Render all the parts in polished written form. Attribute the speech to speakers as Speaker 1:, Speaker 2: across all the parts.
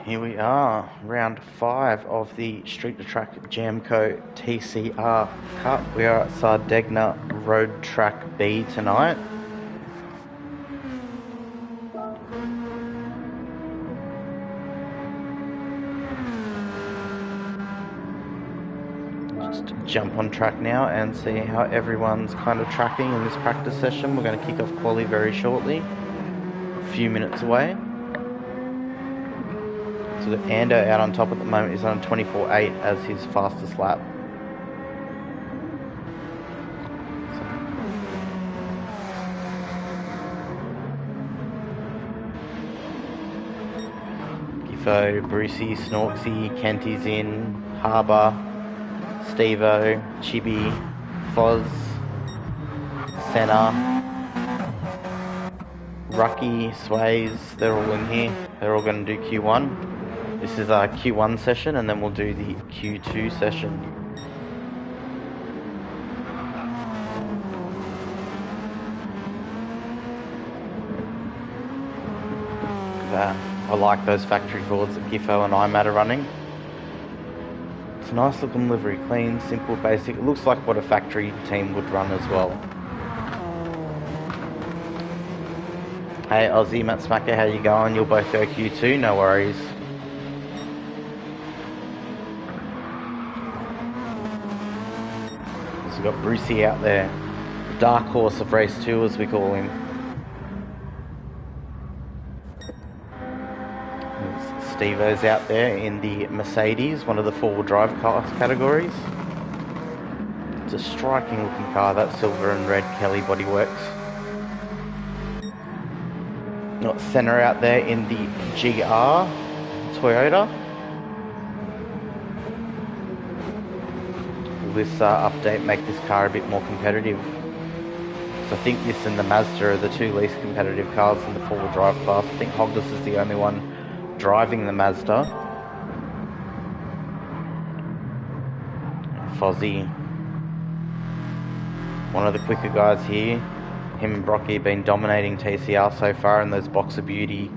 Speaker 1: Here we are, round 5 of the Street2Track Jamco TCR Cup. We are at Sardegna Road Track B tonight. Just jump on track now and see how everyone's kind of tracking in this practice session. We're going to kick off quali very shortly, a few minutes away. So the Ando out on top at the moment is on 24.8 as his fastest lap. Giffo, Brucey, Snorksy, Kenty's in, Harbour, Stevo, Chibi, Foz, Senna, Rucky, Sways, they're all in here. They're all going to do Q1. This is our Q1 session, and then we'll do the Q2 session. I like those factory Fords that Giffo and IMAT are running. It's a nice looking livery, clean, simple, basic. It looks like what a factory team would run as well. Hey Aussie, Matt Smacker, how you going? You'll both go Q2, no worries. So we've got Brucey out there, the dark horse of race 2 as we call him. Stevo's out there in the Mercedes, one of the 4-wheel drive cars categories. It's a striking looking car, that silver and red Kelly bodyworks. Got Senna out there in the GR Toyota. Will this update make this car a bit more competitive? So I think this and the Mazda are the 2 least competitive cars in the 4-wheel drive class. I think Hogdas is the only one driving the Mazda. Fozzie, one of the quicker guys here. Him and Brocky have been dominating TCR so far in those Boxer Beauty,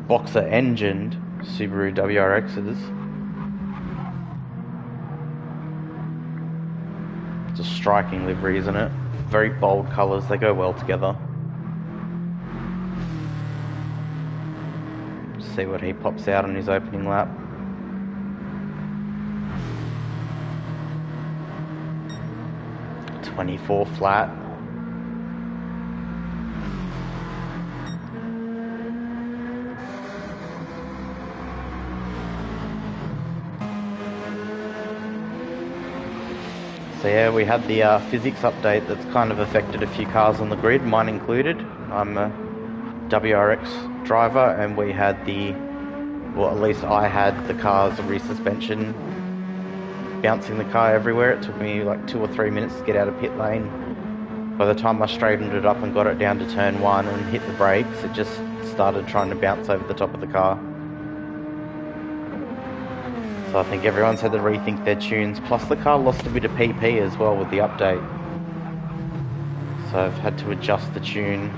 Speaker 1: Boxer engined Subaru WRXs. It's a striking livery, isn't it? Very bold colours, they go well together. See what he pops out on his opening lap. .24 flat. So yeah, we had the physics update that's kind of affected a few cars on the grid, mine included. I'm a WRX driver, and we had well, at least I had the car's rear suspension bouncing the car everywhere. It took me like 2 or 3 minutes to get out of pit lane. By the time I straightened it up and got it down to turn 1 and hit the brakes, it just started trying to bounce over the top of the car. So I think everyone's had to rethink their tunes. Plus the car lost a bit of PP as well with the update. So I've had to adjust the tune.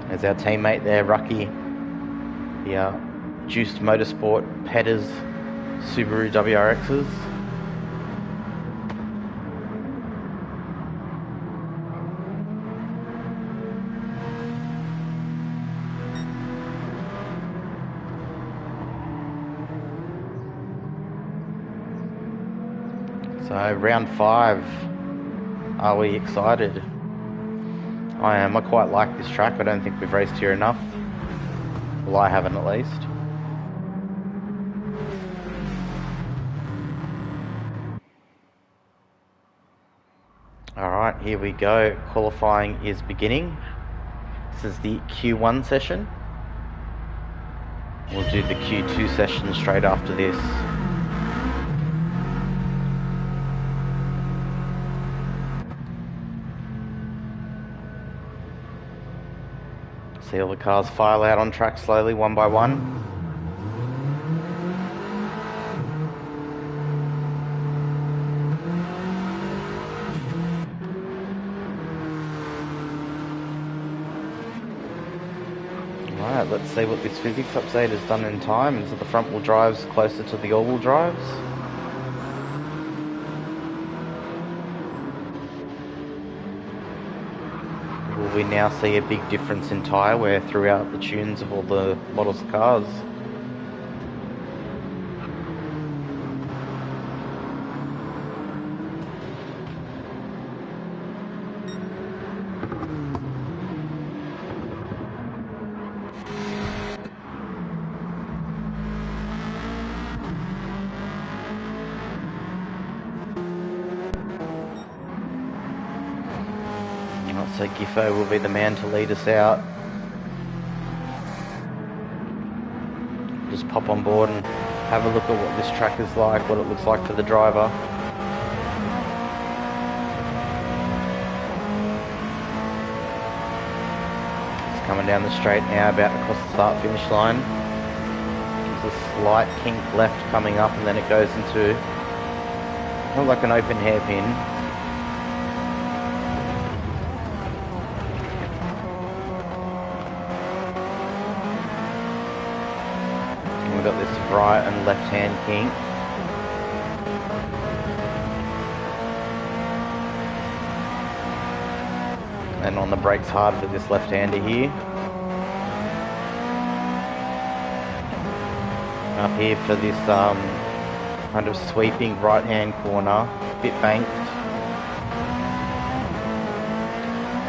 Speaker 1: There's our teammate there, Rucky. The Juiced Motorsport Petters Subaru WRXs. So round 5, are we excited? I am. I quite like this track. I don't think we've raced here enough. Well, I haven't at least. Alright, here we go. Qualifying is beginning. This is the Q1 session. We'll do the Q2 session straight after this. See all the cars file out on track slowly, one by one. Alright, let's see what this physics update has done in time. Is it the front wheel drives closer to the all wheel drives? Will we now see a big difference in tyre wear throughout the tunes of all the models of cars? So Giffo will be the man to lead us out. Just pop on board and have a look at what this track is like, what it looks like for the driver. It's coming down the straight now, about to cross the start-finish line. There's a slight kink left coming up, and then it goes into not like an open hairpin. Got this right and left hand kink. And on the brakes hard for this left hander here. Up here for this kind of sweeping right hand corner, bit banked.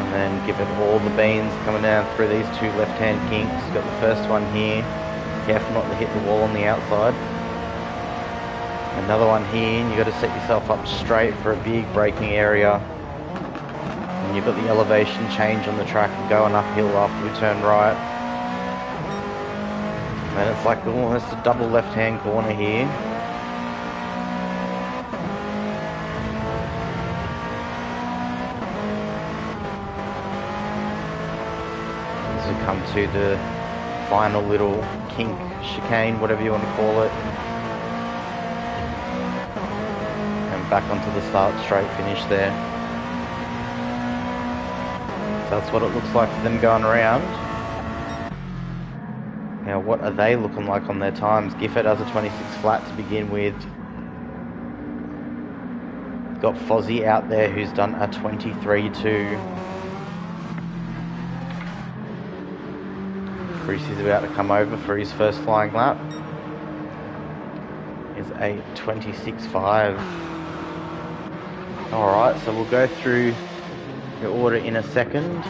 Speaker 1: And then give it all the beans coming down through these two left hand kinks. Got the first one here. Careful not to hit the wall on the outside. Another one here, and you've got to set yourself up straight for a big braking area. And you've got the elevation change on the track and going uphill after we turn right. And it's like almost a double left-hand corner here. As we come to the final little kink, chicane, whatever you want to call it, and back onto the start straight finish there. So that's what it looks like for them going around. Now what are they looking like on their times? Gifford has a 26 flat to begin with. Got Fozzie out there who's done a 23.2. Brucey's about to come over for his first flying lap. Is a 26.5. Alright, so we'll go through the order in a second.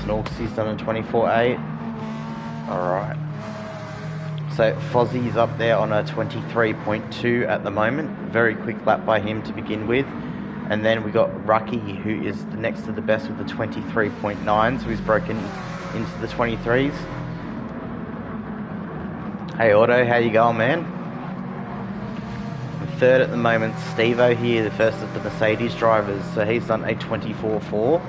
Speaker 1: Snorksy's done a 24.8. Alright. So Fozzie's up there on a 23.2 at the moment. Very quick lap by him to begin with. And then we got Rucky, who is the next to the best with the 23.9, so he's broken into the 23s. Hey Otto, how you going, man? Third at the moment, Steve-O here, the first of the Mercedes drivers, so he's done a 24.4.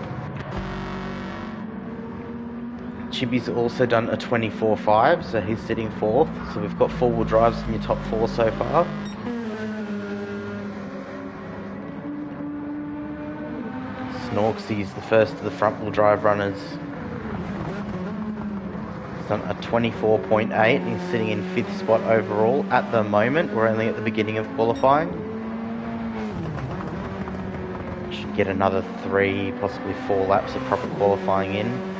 Speaker 1: Chibi's also done a 24.5, so he's sitting fourth. So we've got four-wheel drives in your top four so far. Snorksy's the first of the front-wheel drive runners. He's done a 24.8. He's sitting in fifth spot overall at the moment. We're only at the beginning of qualifying. Should get another 3, possibly 4 laps of proper qualifying in.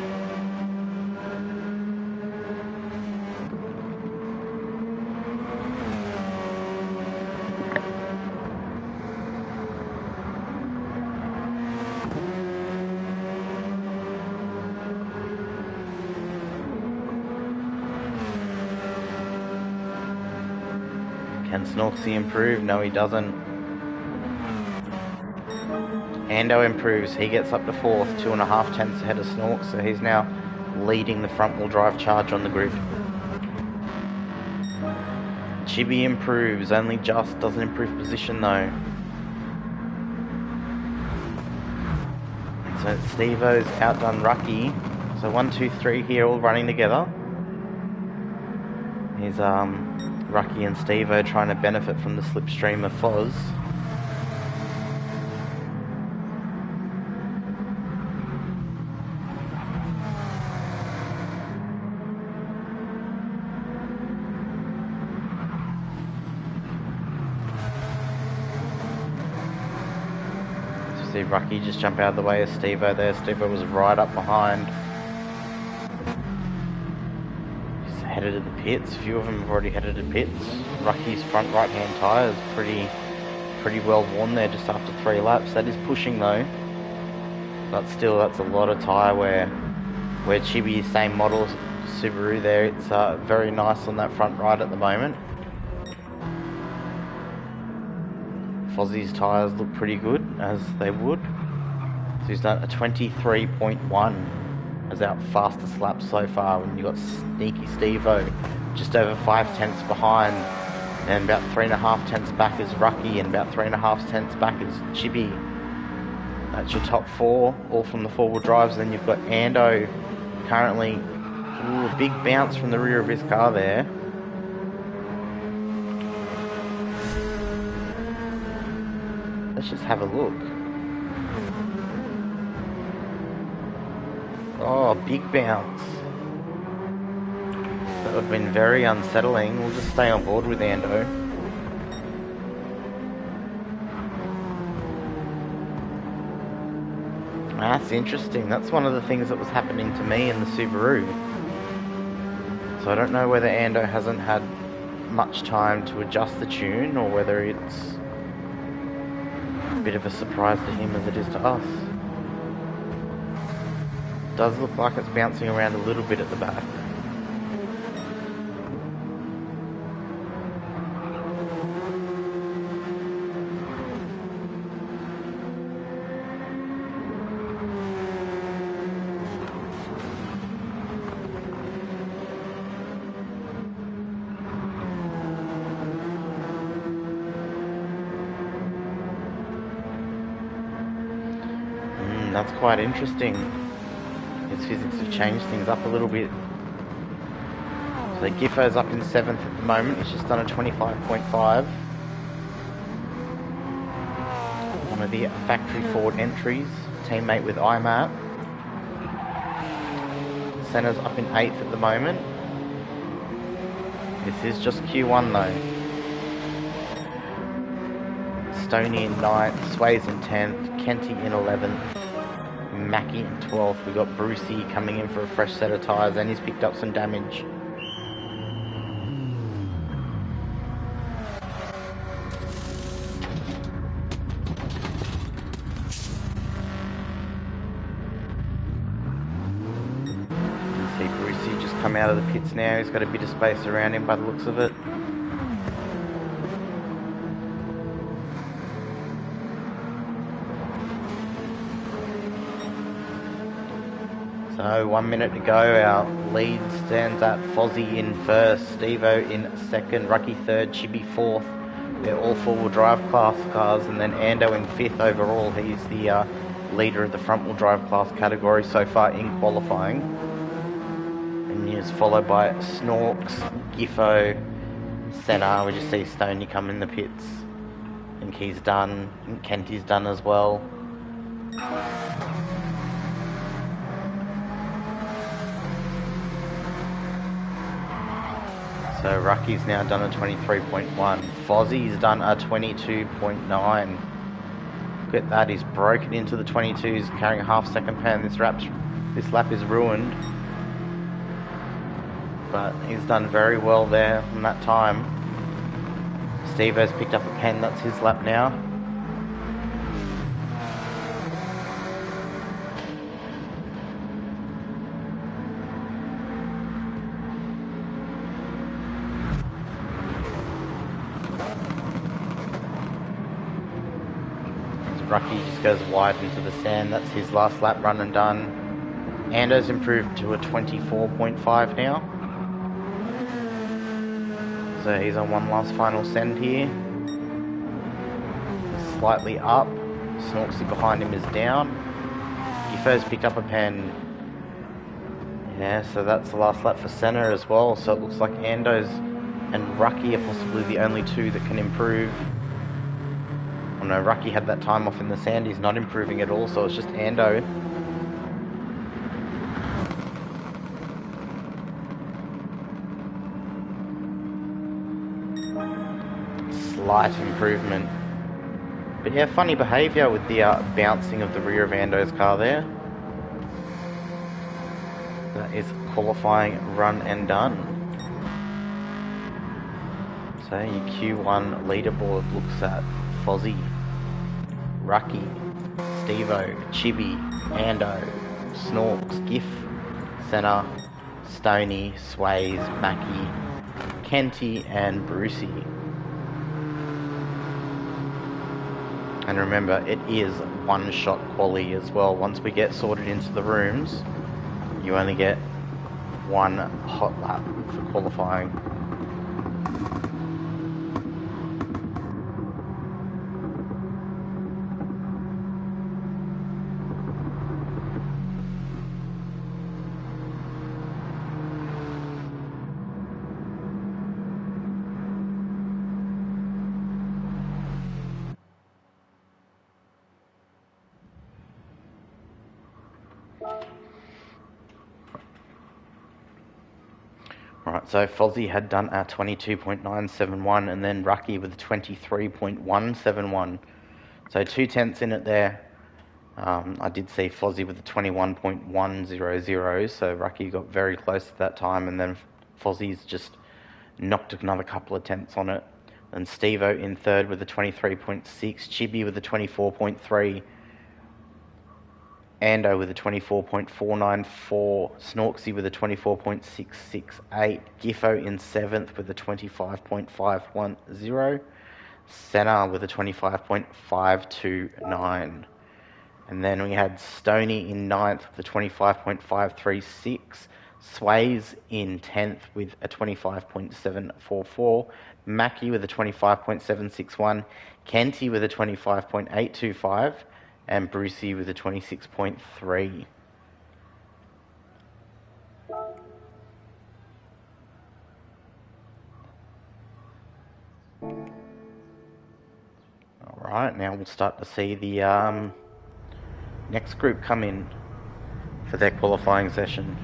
Speaker 1: Can Snorksy improve? No, he doesn't. Ando improves. He gets up to fourth, 2.5 tenths ahead of Snorks, so he's now leading the front-wheel drive charge on the grid. Chibi improves, only just, doesn't improve position though. So Steve-O's outdone Rucky. So 1, 2, 3 here, all running together. He's Rucky and Steve-O trying to benefit from the slipstream of Foz. See Rucky just jump out of the way of Steve-O there. Steve-O was right up behind. He's headed to the pits. A few of them have already headed to pits. Rucky's front right-hand tyre is pretty well worn there just after 3 laps. That is pushing though. But still, that's a lot of tyre wear. Where Chibi, same model Subaru there, it's very nice on that front right at the moment. Fozzie's tyres look pretty good, as they would. So he's done a 23.1 as our fastest lap so far, when you've got sneaky Steve-O just over 5 tenths behind, and about 3.5 tenths back is Rucky, and about 3.5 tenths back is Chibi. That's your top 4, all from the 4-wheel drives. Then you've got Ando currently, a big bounce from the rear of his car there. Let's just have a look. Oh, big bounce. That would have been very unsettling. We'll just stay on board with Ando. That's interesting. That's one of the things that was happening to me in the Subaru. So I don't know whether Ando hasn't had much time to adjust the tune, or whether it's a bit of a surprise to him as it is to us. Does look like it's bouncing around a little bit at the back. That's quite interesting. His physics have changed things up a little bit. So Giffo's up in 7th at the moment. He's just done a 25.5. One of the factory Ford entries, teammate with IMAT. Senna's up in 8th at the moment. This is just Q1 though. Stoney in 9th, Sways in 10th, Kenty in 11th. Mackie in 12th. We've got Brucey coming in for a fresh set of tyres, and he's picked up some damage. You see Brucey just come out of the pits now. He's got a bit of space around him by the looks of it. So 1 minute to go. Our lead stands at Fozzie in 1st, Steve-O in 2nd, Rucky 3rd, Chibi 4th. They're all 4-wheel drive class cars, and then Ando in 5th overall. He's the leader of the front-wheel drive class category so far in qualifying. And he's followed by Snorks, Giffo, Senna. We just see Stoney come in the pits. I think he's done, and Kenty's done as well. So Rucky's now done a 23.1. Fozzie's done a 22.9. Look at that, he's broken into the 22s, carrying a half-second pan. This lap is ruined. But he's done very well there from that time. Steve-O's picked up a pen, that's his lap now. Rucky just goes wide into the sand. That's his last lap run and done. Ando's improved to a 24.5 now. So he's on one last final send here. He's slightly up. Snorksy behind him is down. Giffo's picked up a pen. Yeah, so that's the last lap for Senna as well. So it looks like Ando's and Rucky are possibly the only two that can improve. Oh no, Rucky had that time off in the sand. He's not improving at all, so it's just Ando. Slight improvement. But yeah, funny behaviour with the bouncing of the rear of Ando's car there. That is qualifying run and done. So your Q1 leaderboard looks at Fozzie, Rucky, Stevo, Chibi, Ando, Snorks, Gif, Senna, Stoney, Sways, Mackie, Kenty and Brucey. And remember, it is one-shot quali as well. Once we get sorted into the rooms, you only get one hot lap for qualifying. Right, so Fozzie had done a 22.971 and then Rucky with a 23.171. So 2/10 in it there. I did see Fozzie with a 21.100, so Rucky got very close at that time, and then Fozzie's just knocked another couple of tenths on it. And Stevo in third with a 23.6, Chibi with a 24.3, Ando with a 24.494, Snorksy with a 24.668, Giffo in 7th with a 25.510, Senna with a 25.529. And then we had Stoney in 9th with a 25.536, Sways in 10th with a 25.744, Mackie with a 25.761, Kenty with a 25.825, and Brucey with a 26.3. Alright, now we'll start to see the next group come in for their qualifying session.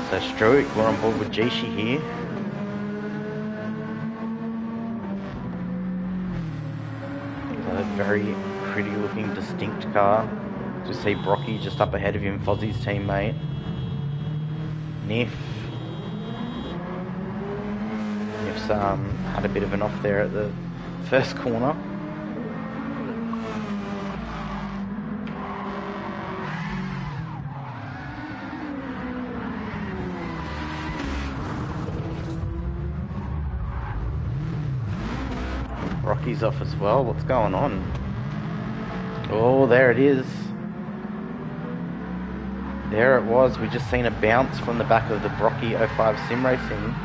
Speaker 1: So Struik, we're on board with Jishi here. A very pretty looking distinct car. Just see Brocky just up ahead of him, Fozzie's teammate. Nif's had a bit of an off there at the first corner. Rocky's off as well. What's going on? Oh, there it is. There it was. We just seen a bounce from the back of the Brocky 05 Sim Racing.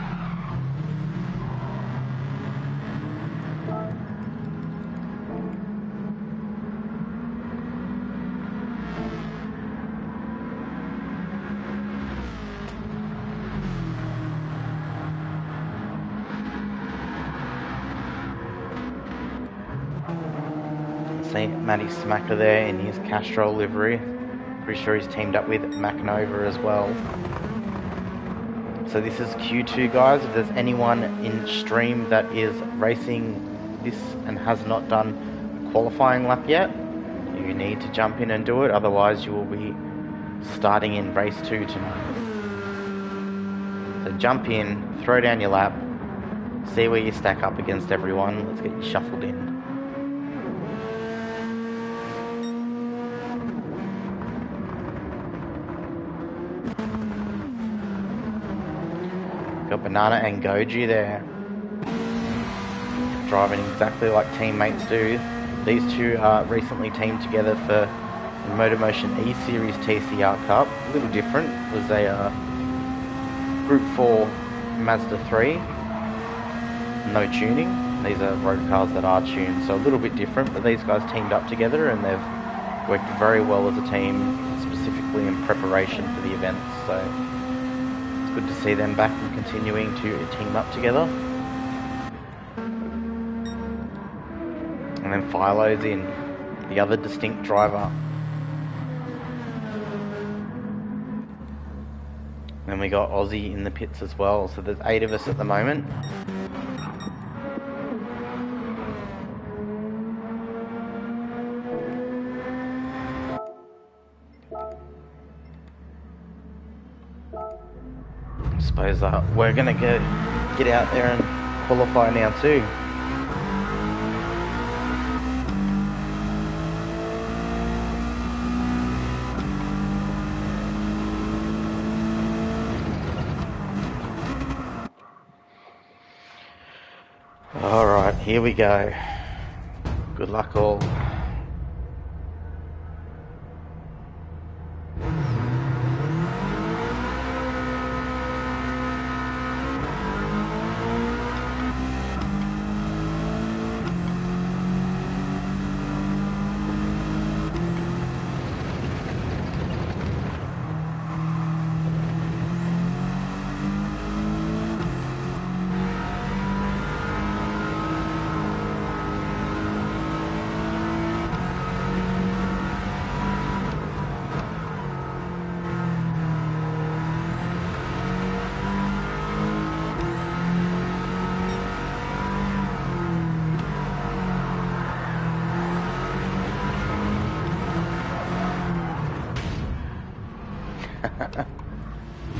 Speaker 1: See Matty Smacker there in his Castrol livery. Pretty sure he's teamed up with McNova as well. So this is Q2, guys. If there's anyone in stream that is racing this and has not done a qualifying lap yet, you need to jump in and do it. Otherwise you will be starting in race 2 tonight. So jump in, throw down your lap, see where you stack up against everyone. Let's get you shuffled in. Got Banana and Goji there, driving exactly like teammates do. These two are recently teamed together for the Motormotion E-Series TCR Cup. A little different. It was a Group 4 Mazda 3, no tuning. These are road cars that are tuned, so a little bit different, but these guys teamed up together and they've worked very well as a team, specifically in preparation for the events. So good to see them back and continuing to team up together. And then Philo's in, the other distinct driver. And we got Aussie in the pits as well, so there's 8 of us at the moment. I suppose we're gonna get out there and qualify now too. Alright, here we go. Good luck all.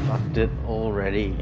Speaker 1: Fucked it already.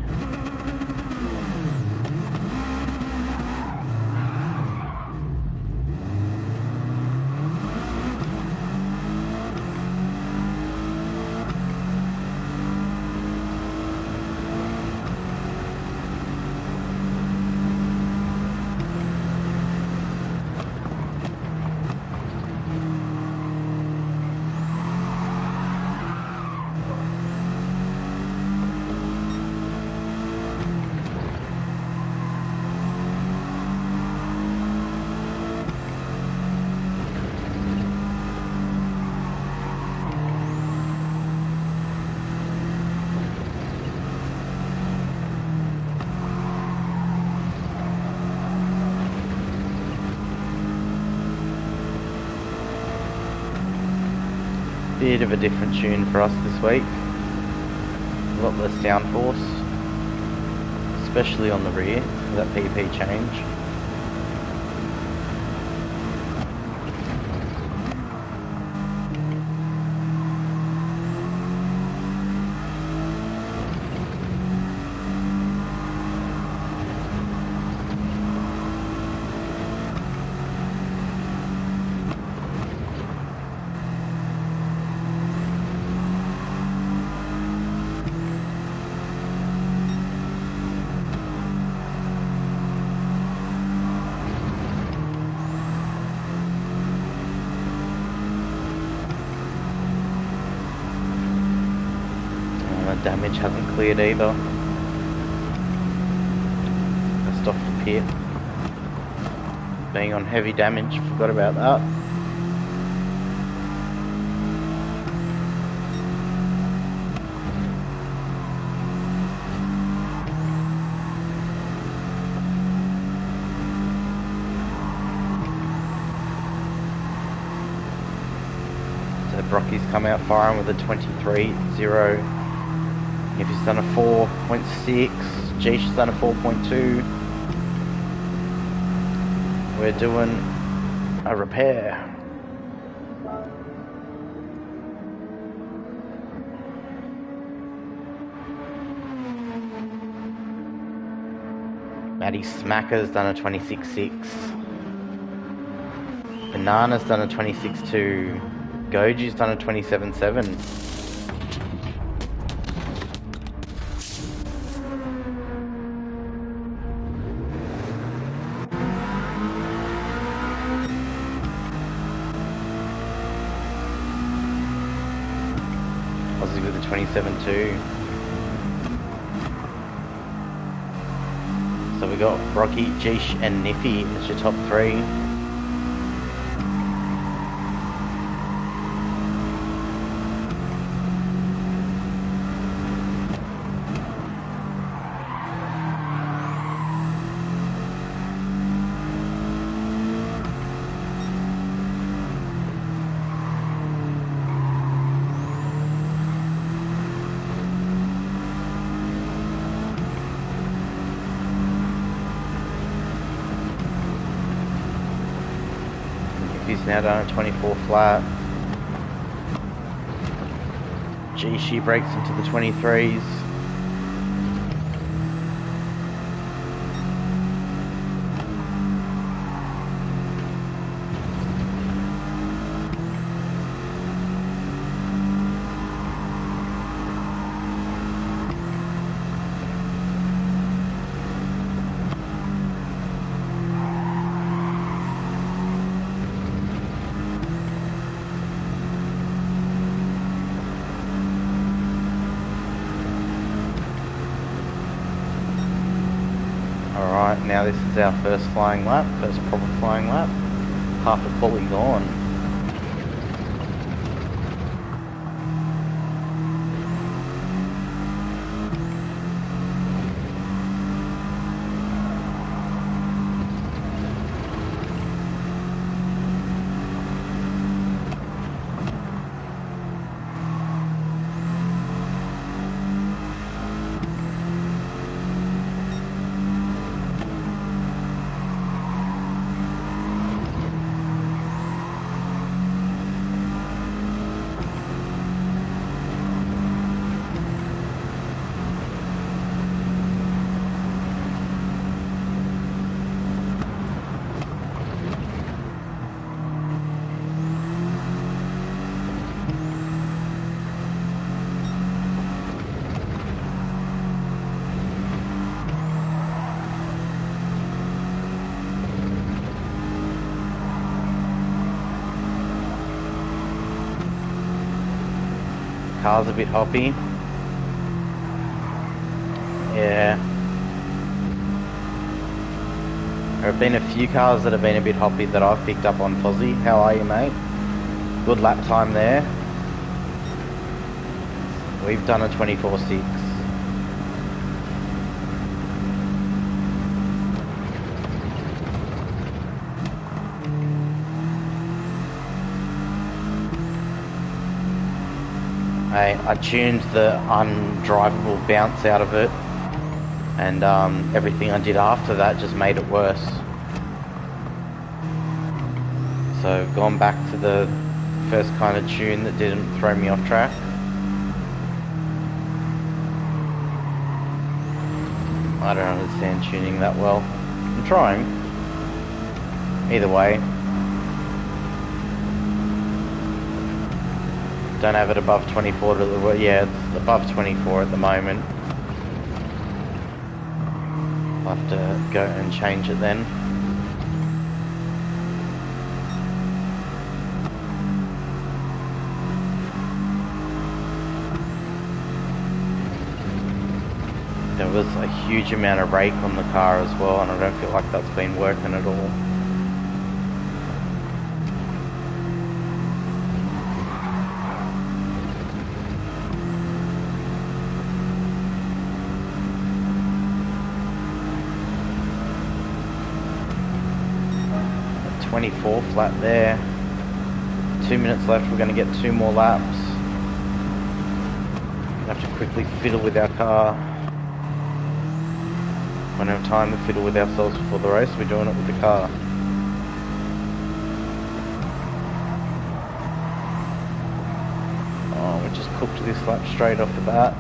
Speaker 1: Bit of a different tune for us this week. A lot less downforce, especially on the rear with that PP change. Damage hasn't cleared either. Just off the pit. Being on heavy damage, forgot about that. So Brocky's come out firing with a 23.0. If he's done a 4.6, Jeesh has done a 4.2. We're doing a repair. Matty Smacker's done a 26.6. Banana's done a 26.2. Goji's done a 27.7. With a 27.2. So we got Rocky, Jeesh and Niffy as your top 3. now done a 24 flat. G, she breaks into the 23s. Alright, now this is our first flying lap, first proper flying lap. Half a quali gone. Car's a bit hoppy. Yeah. There have been a few cars that have been a bit hoppy that I've picked up on Fozzie. How are you, mate? Good lap time there. We've done a 24.6. I tuned the undrivable bounce out of it, and everything I did after that just made it worse. So I've gone back to the first kind of tune that didn't throw me off track. I don't understand tuning that well. I'm trying. Either way. Don't have it above 24 to the, yeah, it's above 24 at the moment. I'll have to go and change it then. There was a huge amount of rake on the car as well, and I don't feel like that's been working at all. A 24 flat there. 2 minutes left, we're going to get 2 more laps. Have to quickly fiddle with our car. Won't have time to fiddle with ourselves before the race, we're doing it with the car. Oh, we just cooked this lap straight off the bat.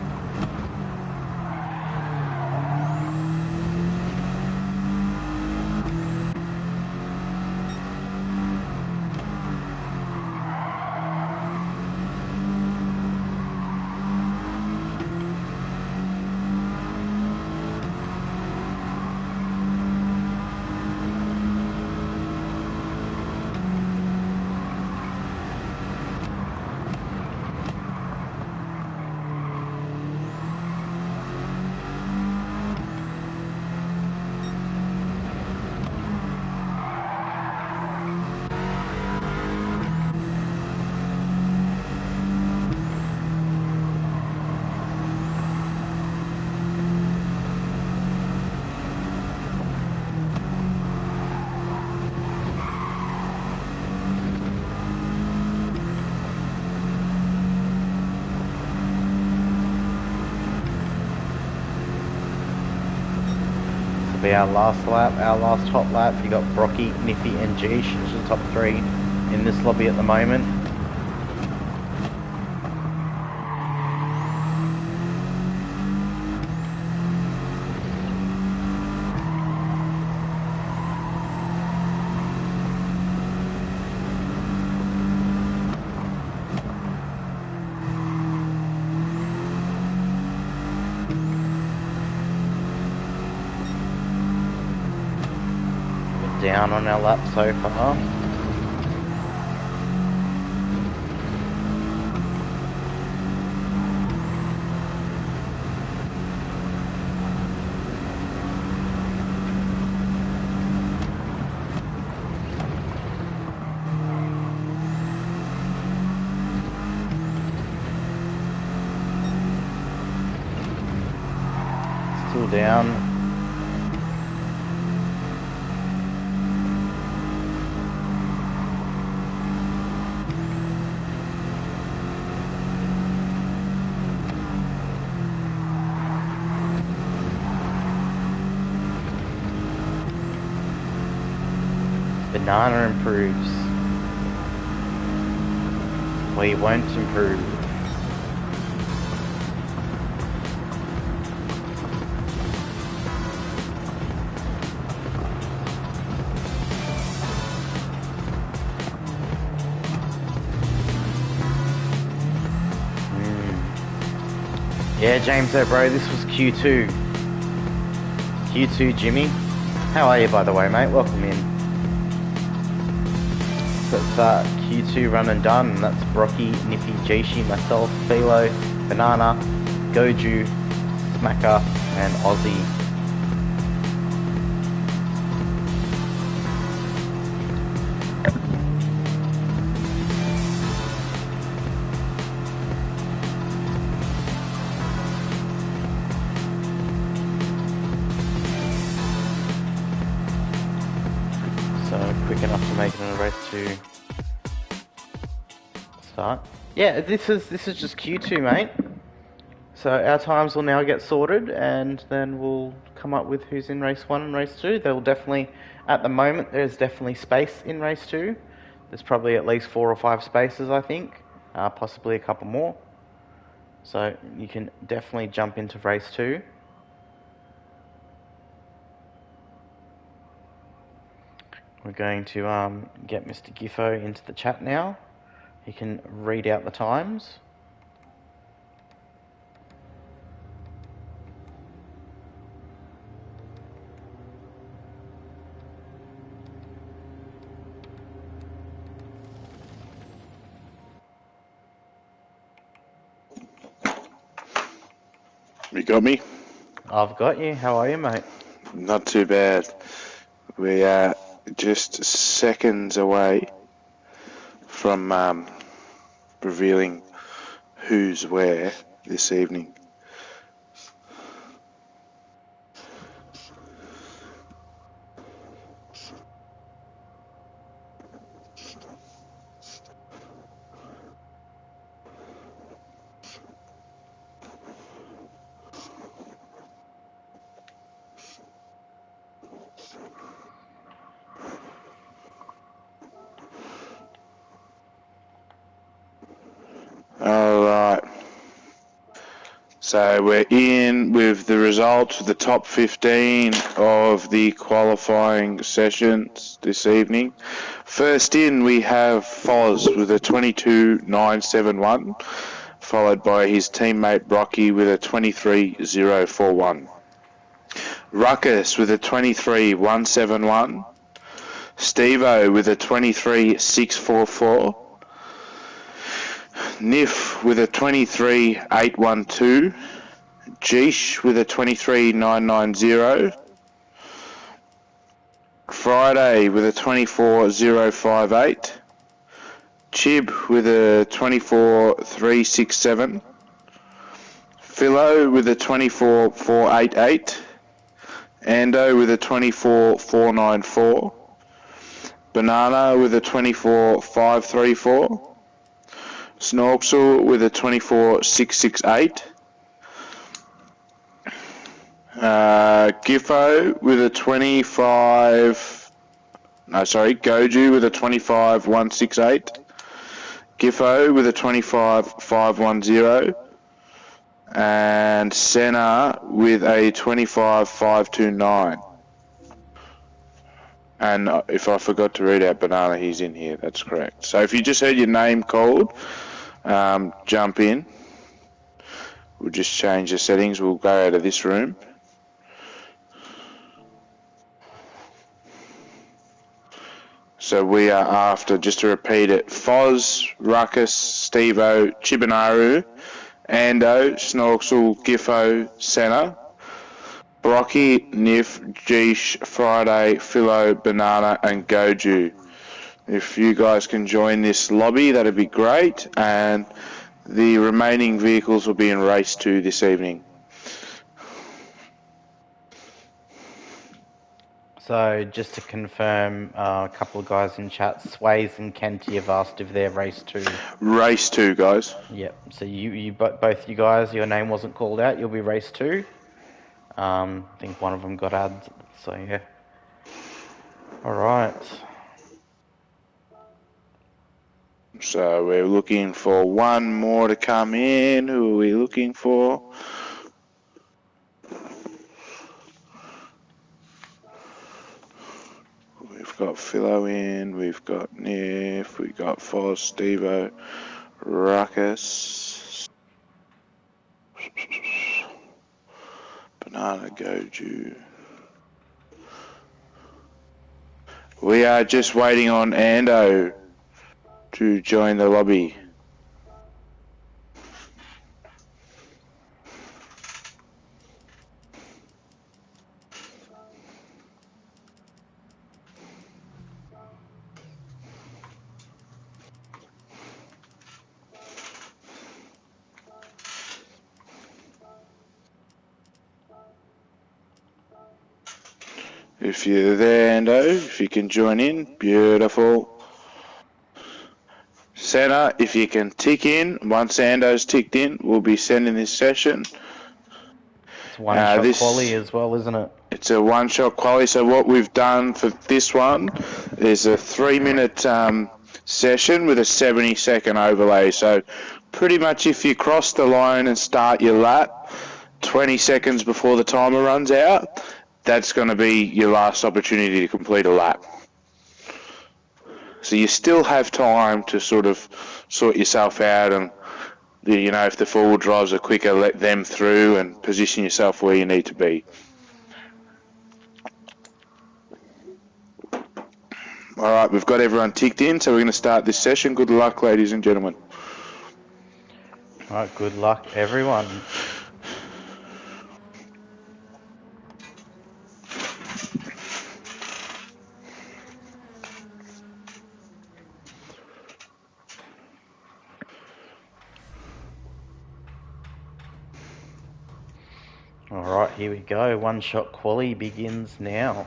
Speaker 1: Be our last lap, our last hot lap. You got Brocky, Nippy and G, she's the top 3. in this lobby at the moment. Down on our lap so far. Still down. Banana improves. We won't improve. Yeah, James, bro, this was Q2. Q2, Jimmy. How are you, by the way, mate? Welcome in. That's Q2 run and done. That's Brocky, Nippy, Jishi, myself, Philo, Banana, Goju, Smacker, and Aussie. So quick enough to make it in a race to start. Yeah, this is just Q2, mate. So our times will now get sorted, and then we'll come up with who's in race 1 and race 2. There will definitely, at the moment, there's definitely space in race 2. There's probably at least 4 or 5 spaces, I think, possibly a couple more. So you can definitely jump into race 2. We're going to get Mr. Giffo into the chat now. He can read out the times.
Speaker 2: You got me?
Speaker 1: I've got you. How are you, mate?
Speaker 2: Not too bad. We are just seconds away from revealing who's where this evening. Alright. So we're in with the results of the top 15 of the qualifying sessions this evening. First in we have Foz with a 22.971, followed by his teammate Brocky with a 23.041. Ruckus with a 23.171. Stevo with a 23.644. Nif with a 23.812. Jeesh with a 23.990. Friday with a 24.058. Chib with a 24.367. Philo with a 24.488. Ando with a 24.494. Banana with a 24.534. Snorksel with a 24.668. Giffo with a 25. No, sorry, Goju with a 25,168. Giffo with a 25,510. And Senna with a 25,529. And if I forgot to read out Banana, he's in here. That's correct. So if you just heard your name called, jump in. We'll just change the settings. We'll go out of this room. So we are after, just to repeat it, Foz, Ruckus, Stevo, Chibanaru, Ando, Snorksel, Giffo, Senna, Brocky, Nif, Geesh, Friday, Philo, Banana, and Goju. If you guys can join this lobby, that'd be great. And the remaining vehicles will be in race 2 this evening.
Speaker 1: So just to confirm, a couple of guys in chat, Sways and Kenty have asked if they're race 2.
Speaker 2: Race 2, guys.
Speaker 1: Yep. So both you guys, your name wasn't called out. You'll be race 2. I think one of them got ads. So yeah. All right.
Speaker 2: So we're looking for one more to come in. Who are we looking for? We've got Philo in, we've got Nif, we've got Foz, Stevo, Ruckus, Banana, Goju. We are just waiting on Ando to join the lobby. If you're there, Ando, if you can join in, beautiful. Senna, if you can tick in, once Ando's ticked in, we'll be sending this session.
Speaker 1: It's one-shot quali as well, isn't it?
Speaker 2: It's a one-shot quali. So what we've done for this one is a 3-minute session with a 70-second overlay. So pretty much if you cross the line and start your lap 20 seconds before the timer runs out, that's going to be your last opportunity to complete a lap. So you still have time to sort of sort yourself out, and if the forward drives are quicker, let them through and position yourself where you need to be. All right, we've got everyone ticked in, so we're going to start this session. Good luck, ladies and gentlemen.
Speaker 1: All right, good luck, everyone. All right, here we go. One-shot quali begins now.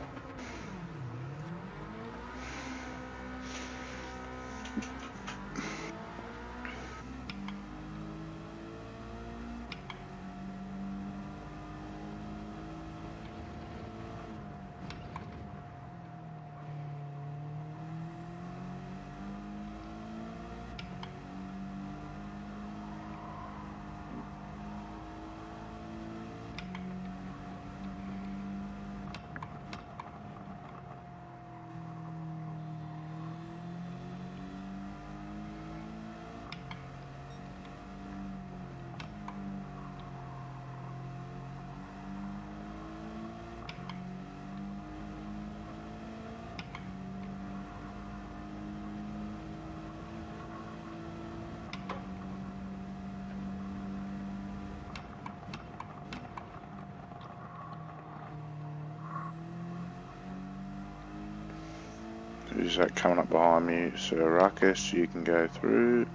Speaker 2: Who's that coming up behind me? So Ruckus, you can go through.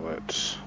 Speaker 2: Let's...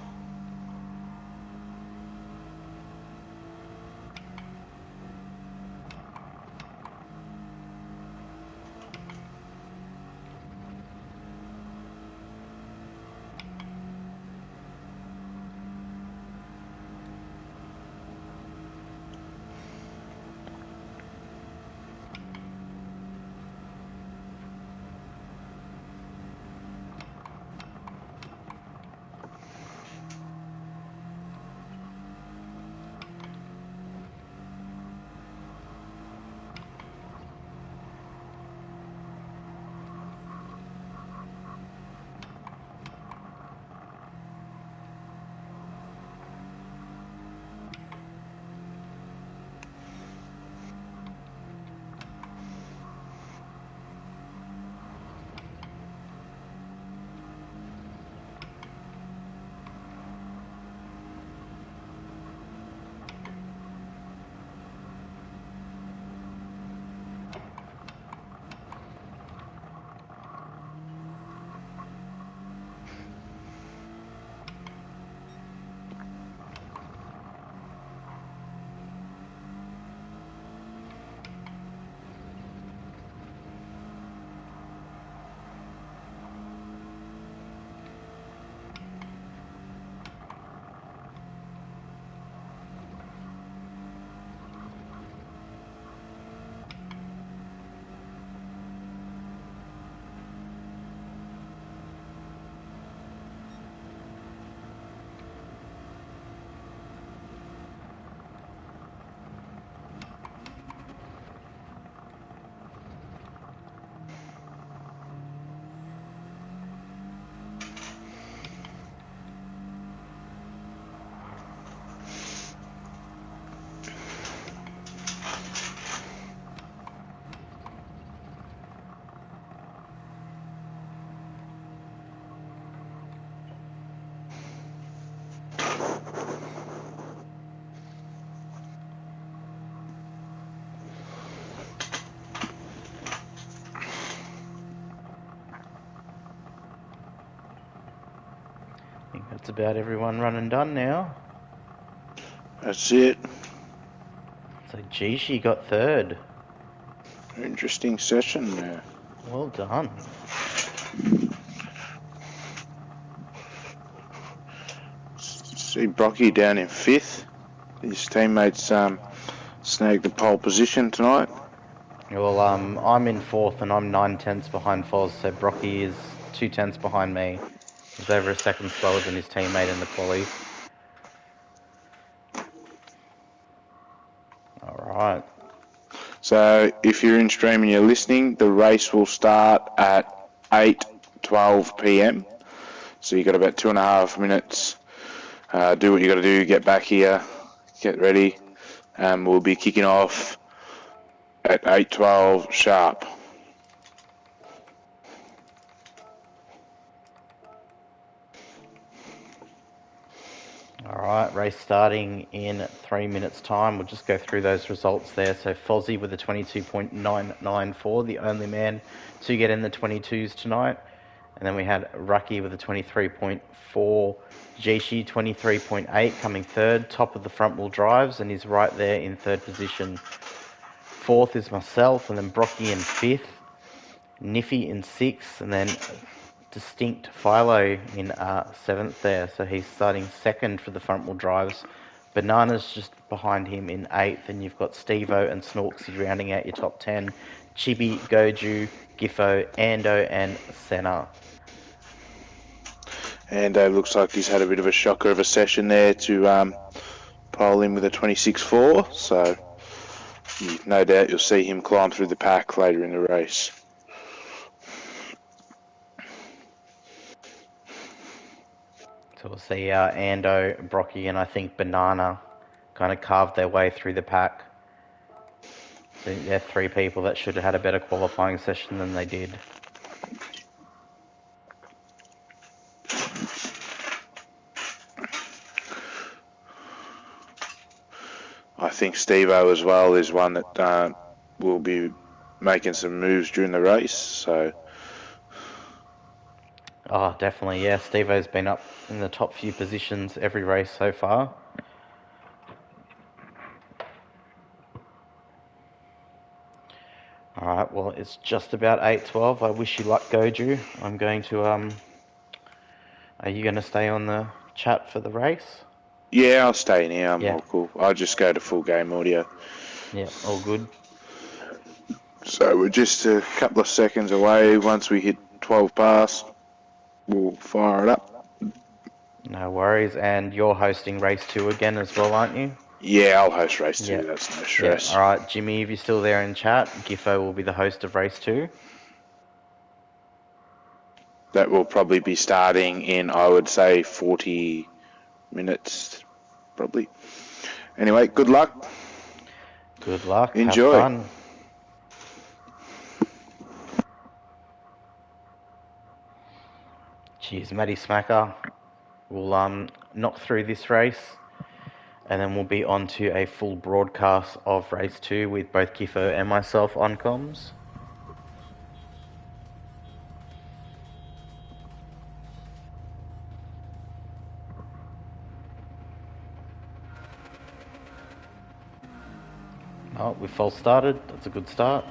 Speaker 1: think that's about everyone run and done now.
Speaker 2: That's it.
Speaker 1: So Jishi got third.
Speaker 2: Interesting session there.
Speaker 1: Well done.
Speaker 2: See Brocky down in 5th. His teammates snagged the pole position tonight.
Speaker 1: Well, I'm in 4th and I'm 9/10 behind Foz, so Brocky is 2/10 behind me. He's over a second slower than his teammate in the quali. Alright.
Speaker 2: So if you're in stream and you're listening, the race will start at 8:12 p.m. So you've got about 2.5 minutes. Do what you got to do, get back here, get ready. We'll be kicking off at 8:12 sharp.
Speaker 1: Alright, race starting in 3 minutes time. We'll just go through those results there. So Fozzie with a 22.994, the only man to get in the 22s tonight. And then we had Rucky with a 23.4, Jishi 23.8 coming third, top of the front wheel drives, and he's right there in third position. 4th is myself, and then Brocky in 5th, Niffy in 6th, and then Distinct Philo in 7th there. So he's starting second for the front wheel drives. Banana's just behind him in 8th, and you've got Stevo and Snorksy rounding out your top 10. Chibi, Goju, Giffo, Ando, and Senna.
Speaker 2: Ando looks like he's had a bit of a shocker of a session there to pole in with a 26.4, so no doubt you'll see him climb through the pack later in the race.
Speaker 1: So we'll see Ando, Brocky, and I think Banana kind of carved their way through the pack. So they're 3 people that should have had a better qualifying session than they did.
Speaker 2: I think Stevo as well is one that will be making some moves during the race, so...
Speaker 1: Oh, definitely, yeah. Stevo's been up in the top few positions every race so far. Alright, well, it's just about 8:12. I wish you luck, Goju. I'm going to, are you going to stay on the chat for the race?
Speaker 2: Yeah, I'll stay in here. I'm
Speaker 1: Yeah.
Speaker 2: all cool. I'll just go to full game audio.
Speaker 1: Yeah, all good.
Speaker 2: So we're just a couple of seconds away. Once we hit 12 pass, we'll fire it up.
Speaker 1: No worries. And you're hosting race 2 again as well, aren't you?
Speaker 2: Yeah, I'll host race 2.
Speaker 1: Yeah.
Speaker 2: That's no stress.
Speaker 1: Yeah. Alright, Jimmy, if you're still there in chat, Giffo will be the host of race 2.
Speaker 2: That will probably be starting in, I would say, 40 minutes, probably. Anyway, good luck.
Speaker 1: Good luck.
Speaker 2: Enjoy.
Speaker 1: Have fun. Cheers, Matty Smacker. We'll knock through this race, and then we'll be on to a full broadcast of race 2 with both Giffo and myself on comms. Oh, we've false started. That's a good start.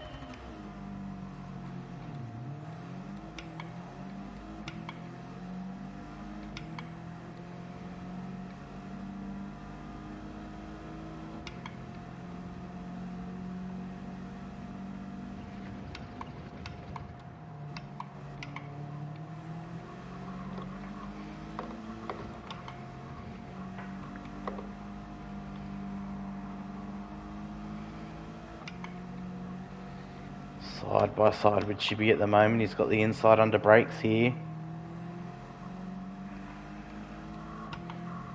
Speaker 1: Side by side with Chibi at the moment. He's got the inside under brakes here.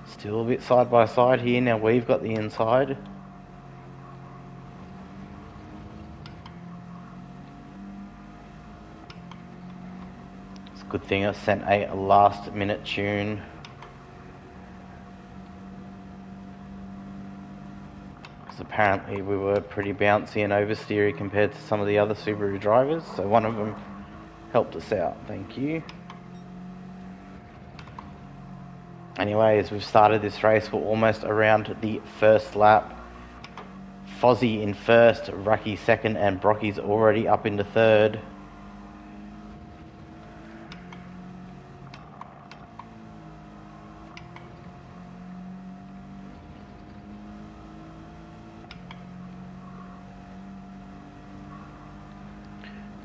Speaker 1: Still a bit side by side here. Now we've got the inside. It's a good thing I sent a last minute tune. Apparently we were pretty bouncy and oversteery compared to some of the other Subaru drivers, so one of them helped us out. Thank you. Anyways, we've started this race. We're almost around the first lap. Fozzie in first, Rucky second, and Brocky's already up into third.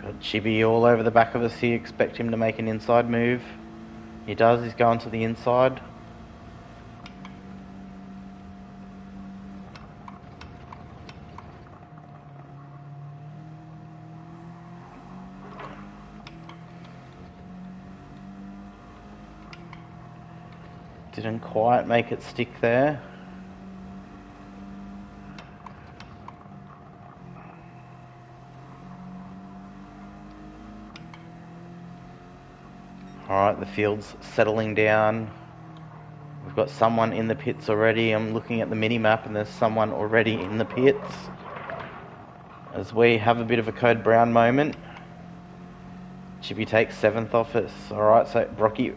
Speaker 1: Got Chibi all over the back of us here. Expect him to make an inside move. He does. He's going to the inside. Didn't quite make it stick there. Alright, the field's settling down. We've got someone in the pits already. I'm looking at the mini-map and there's someone already in the pits. As we have a bit of a Code Brown moment. Chippy takes 7th off us. Alright, so Brocky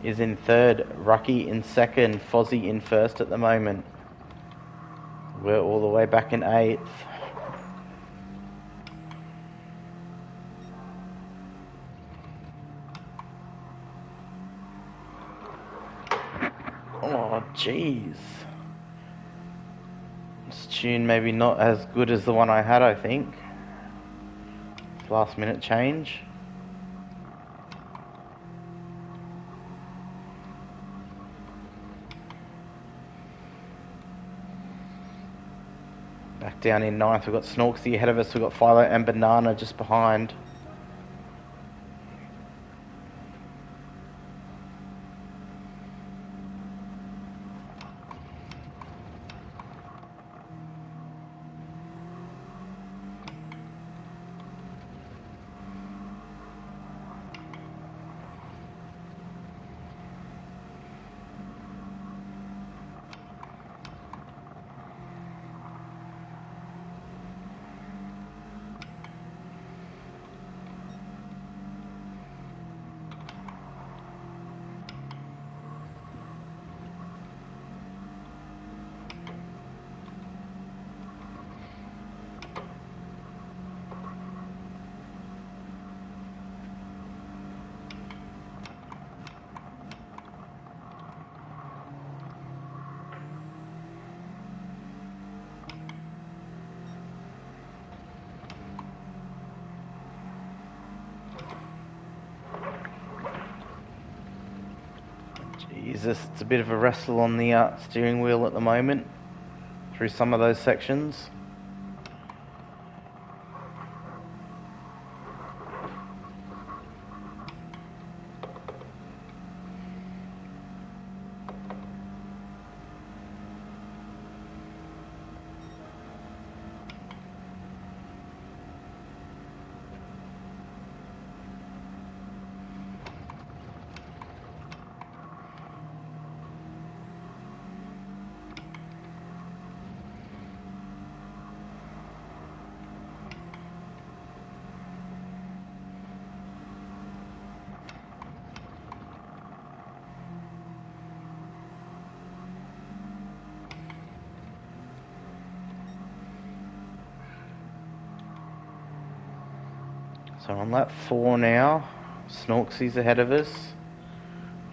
Speaker 1: is in third, Rucky in second, Fozzie in first at the moment. We're all the way back in 8th. Oh, jeez. This tune maybe not as good as the one I had, I think. Last minute change. Back down in 9th, we've got Snorksy ahead of us, we've got Philo and Banana just behind. Jesus, it's a bit of a wrestle on the steering wheel at the moment through some of those sections. So on lap 4 now, Snorksy's ahead of us,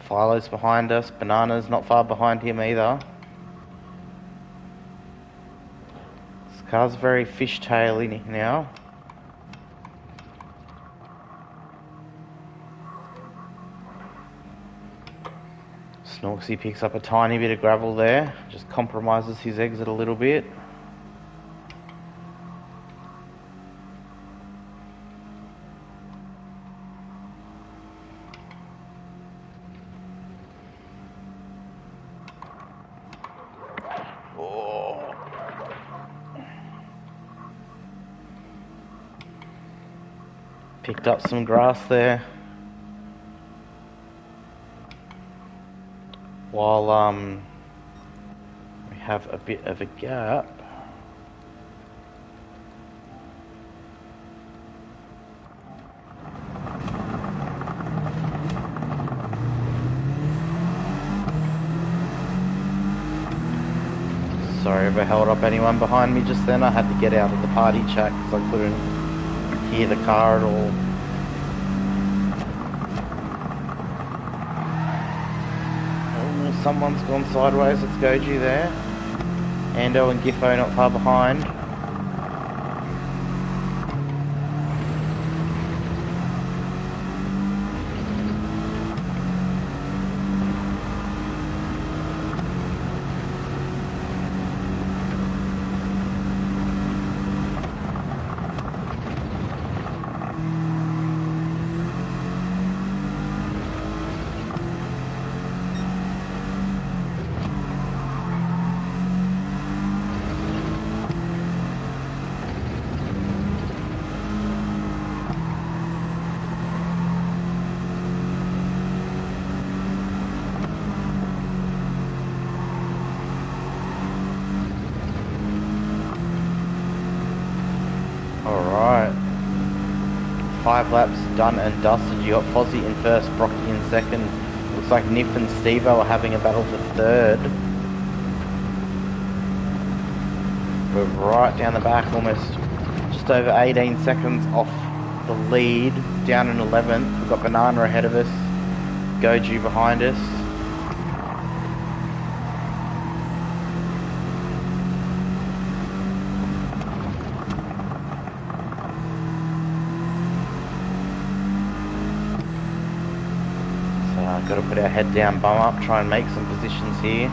Speaker 1: Philo's behind us, Banana's not far behind him either. This car's very fishtaily now. Snorksy picks up a tiny bit of gravel there, just compromises his exit a little bit. Picked up some grass there. While we have a bit of a gap. Sorry if I held up anyone behind me just then. I had to get out of the party chat because I couldn't hear the car at all. Oh, someone's gone sideways. It's Goju there. Ando and Giffo not far behind. Alright. 5 laps done and dusted. You got Fozzie in first, Brocky in second. Looks like Nif and Stevo are having a battle for third. We're right down the back, almost just over 18 seconds off the lead. Down in 11th. We've got Banana ahead of us. Goju behind us. Got to put our head down, bum up, try and make some positions here.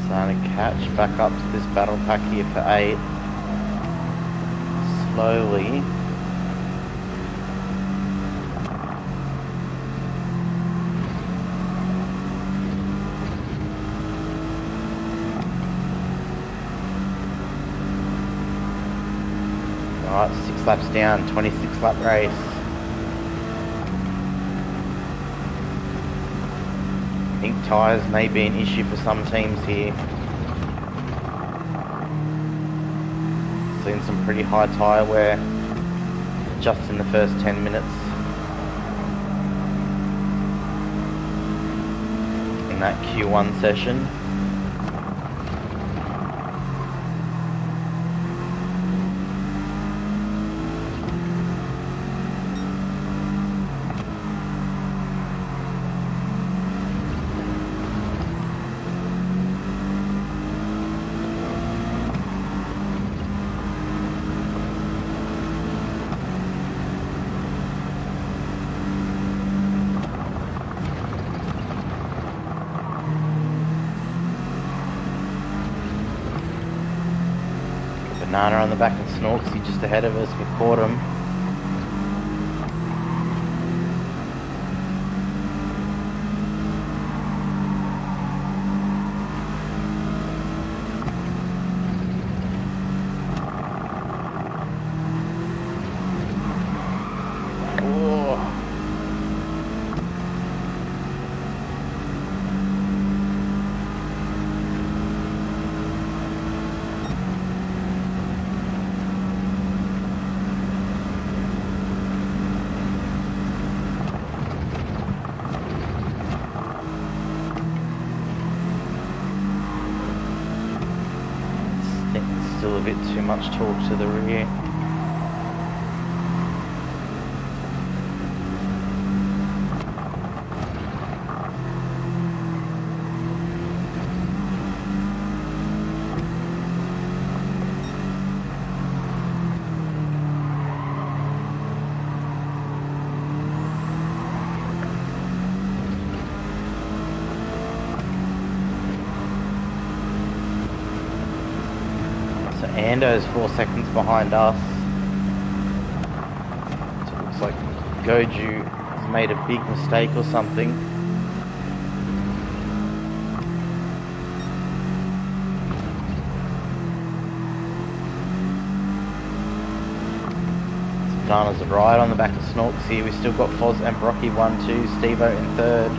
Speaker 1: Starting to catch back up to this battle pack here for 8. Slowly. Alright, 6 laps down, 26 lap race. I think tyres may be an issue for some teams here. Seen some pretty high tyre wear just in the first 10 minutes in that Q1 session. Banana on the back of Snorksy just ahead of us. We caught him. Still a bit too much torque to the rear. Ando's 4 seconds behind us. So it looks like Goju has made a big mistake or something. Bananas are right on the back of Snorks here. We still got Foz and Brocky 1-2, Stevo in third.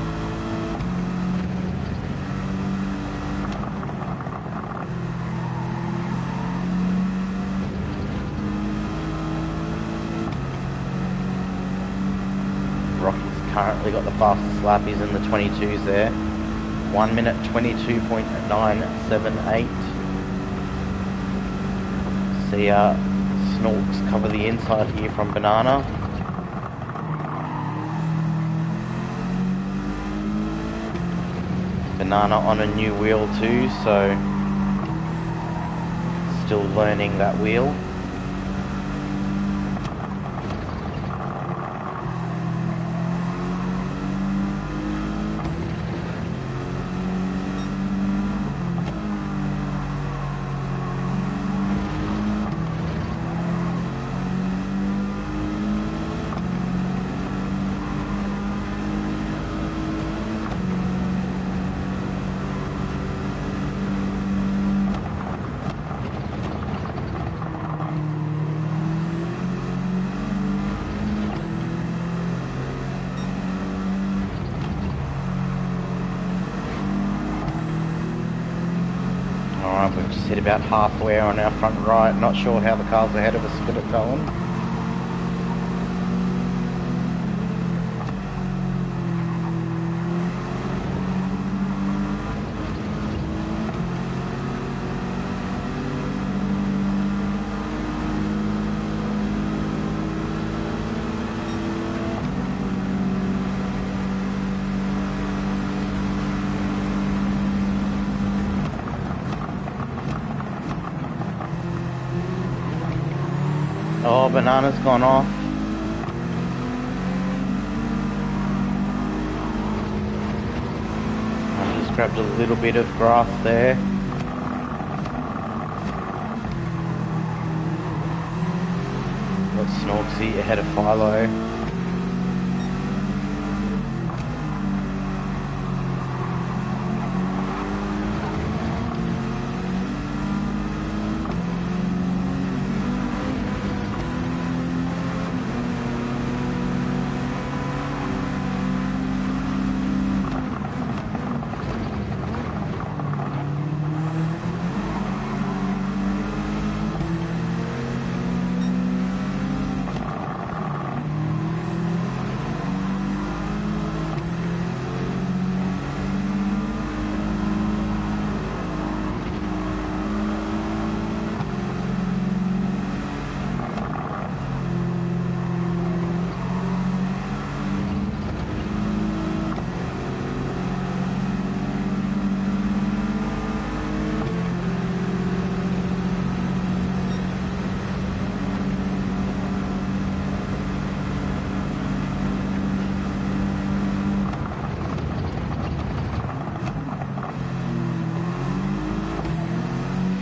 Speaker 1: Rocky's currently got the fastest lap. He's in the 22s there. 1 minute 22.978. See Snorks cover the inside here from Banana. Banana on a new wheel too, so still learning that wheel. Alright, we've just hit about halfway on our front right. Not sure how the cars ahead of us are going to go. Oh, Banana's gone off. I just grabbed a little bit of grass there. Got Snorksy ahead of Philo.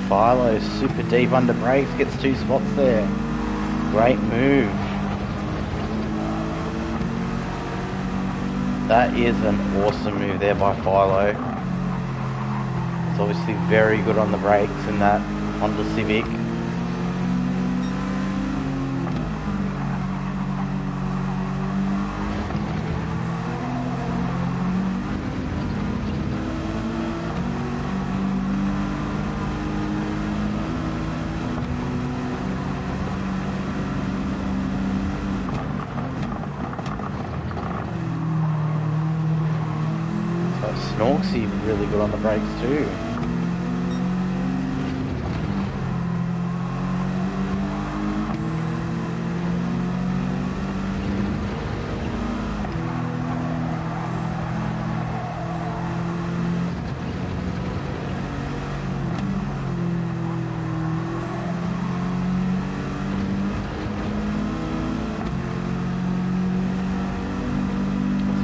Speaker 1: Philo super deep under brakes, gets 2 spots there. Great move. That is an awesome move there by Philo. It's obviously very good on the brakes in that Honda Civic. Snorksy really good on the brakes too.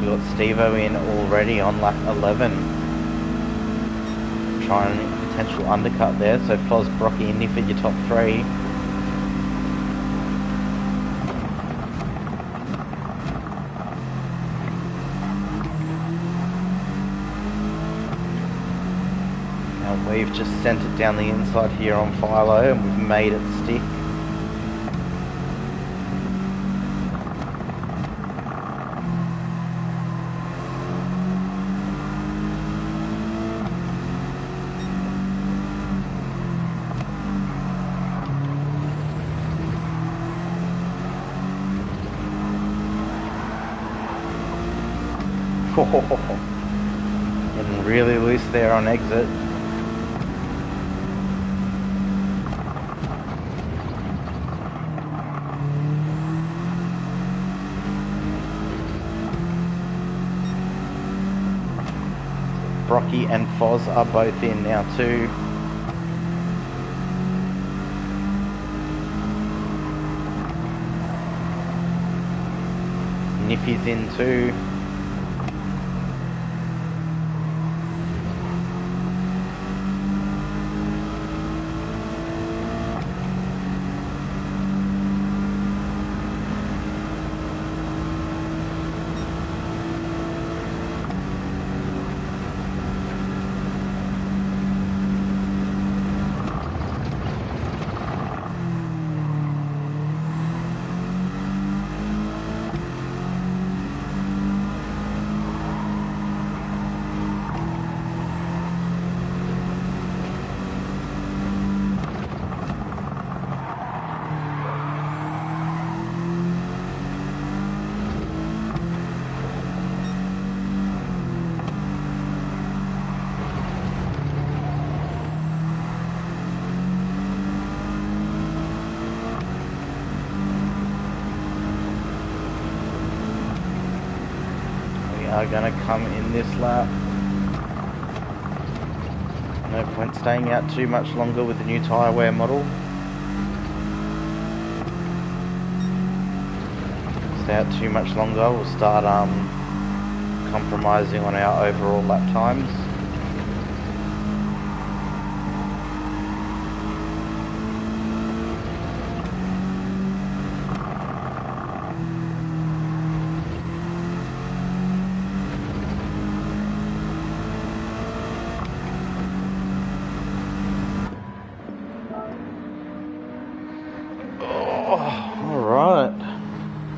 Speaker 1: Got Stevo in already on lap 11. Trying a potential undercut there, so Foz, Brocky and Niff at your top 3. Now we've just sent it down the inside here on Philo and we've made it stick. Getting really loose there on exit. Brocky and Foz are both in now too. Niffy's in too. Are going to come in this lap. No point staying out too much longer with the new tyre wear model. Stay out too much longer, we'll start compromising on our overall lap times.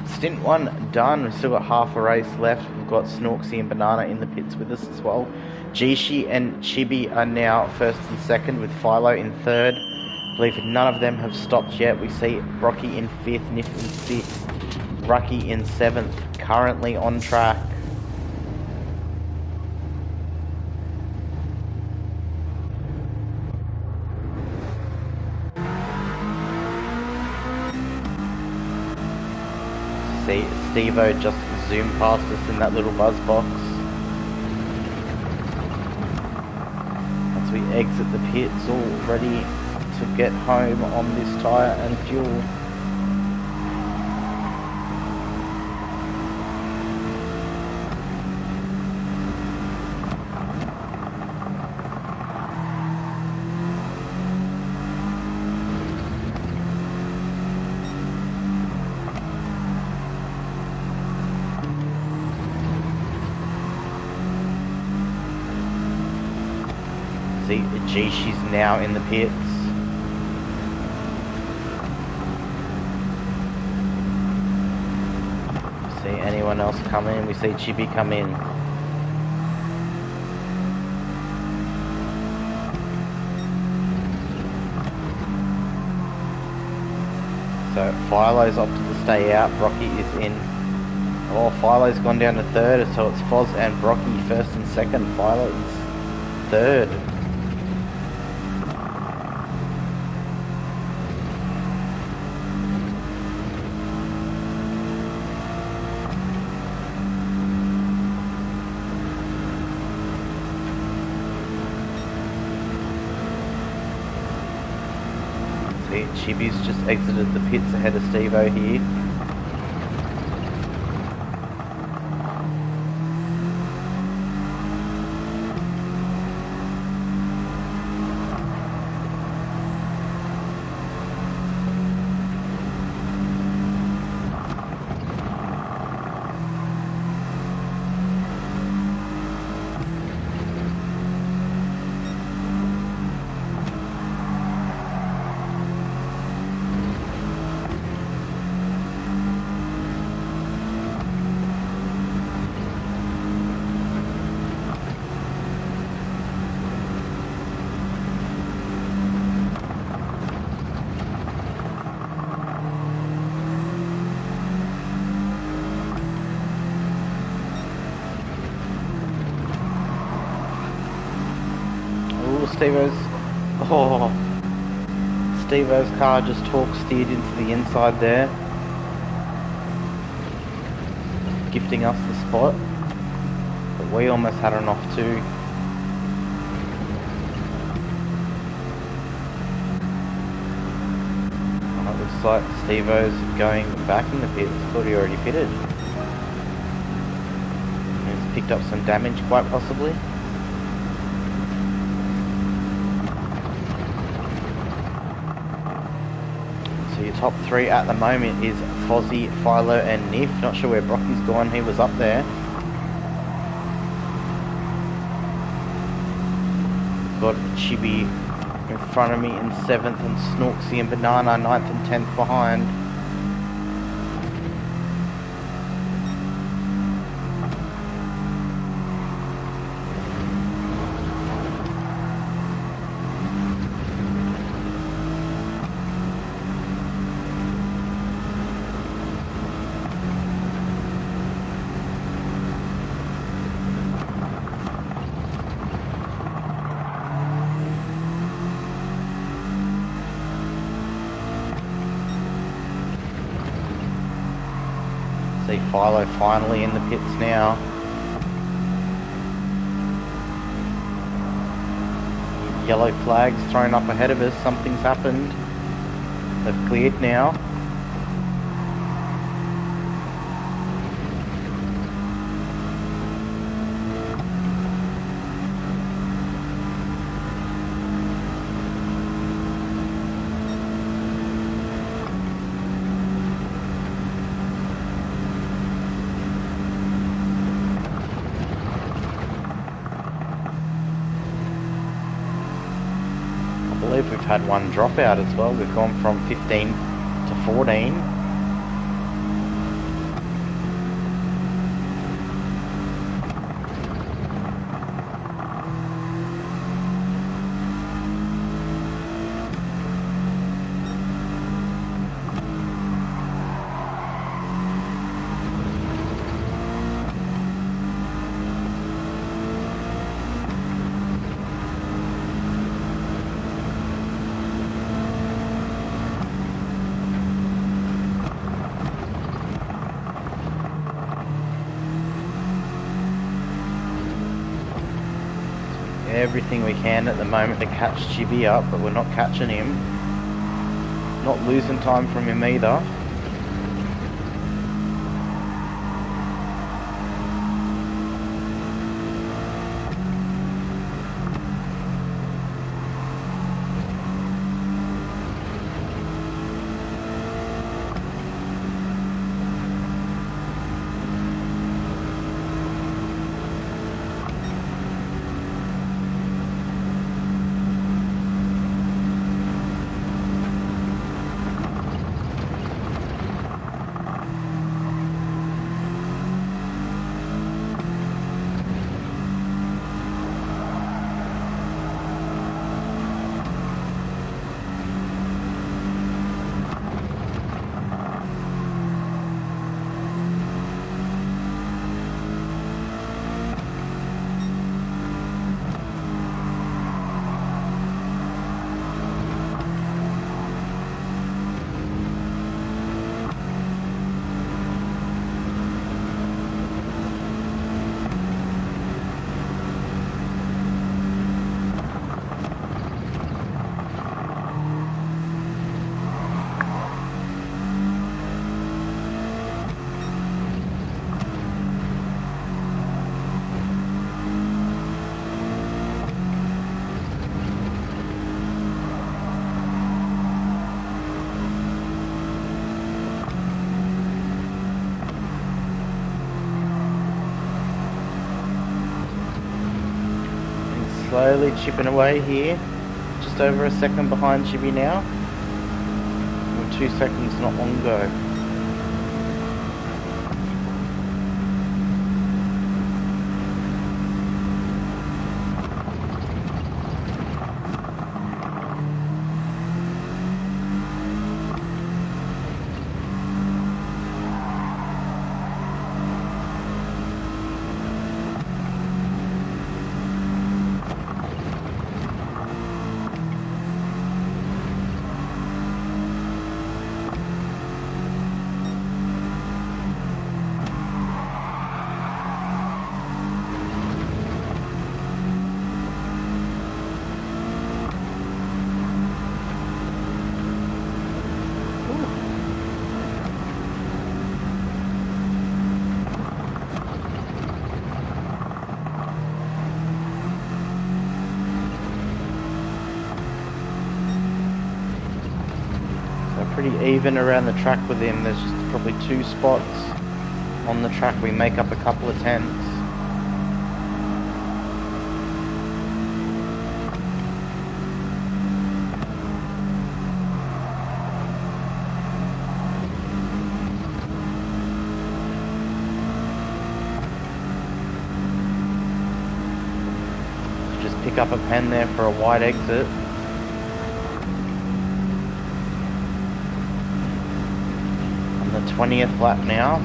Speaker 1: Stint 1 done. We've still got half a race left. We've got Snorksy and Banana in the pits with us as well. Jishi and Chibi are now first and second, with Philo in third. I believe none of them have stopped yet. We see Brocky in fifth, Niff in sixth, Rucky in seventh, currently on track. See Steve-O just zoomed past us in that little buzz box. As we exit the pits, all ready to get home on this tyre and fuel. See, she's now in the pits. See anyone else come in? We see Chibi come in. So Philo's opted to stay out. Brocky is in. Oh, Philo's gone down to third, so it's Foz and Brocky first and second. Philo's third. Chibi's just exited the pits ahead of Steve-O here. Steve-O's... Oh, Steve-O's car just torque steered into the inside there, gifting us the spot. But we almost had an off too. And it looks like Steve-O's going back in the pits. Thought he already pitted. He's picked up some damage, quite possibly. So your top three at the moment is Fozzie, Philo and Niff. Not sure where Brocky's gone, he was up there. Got Chibi in front of me in 7th and Snorksy and Banana 9th and 10th behind. See Philo finally in the pits now. Yellow flags thrown up ahead of us, something's happened. They've cleared now. I believe we've had one dropout as well. We've gone from 15 to 14. Everything we can at the moment to catch Chibi up, but we're not catching him. Not losing time from him either. Slowly chipping away here. Just over a second behind Chibi now. Or 2 seconds not long ago. pretty even around the track with him. There's just probably 2 spots on the track. We make up a couple of tenths. Just pick up a pen there for a wide exit. On the 20th lap now.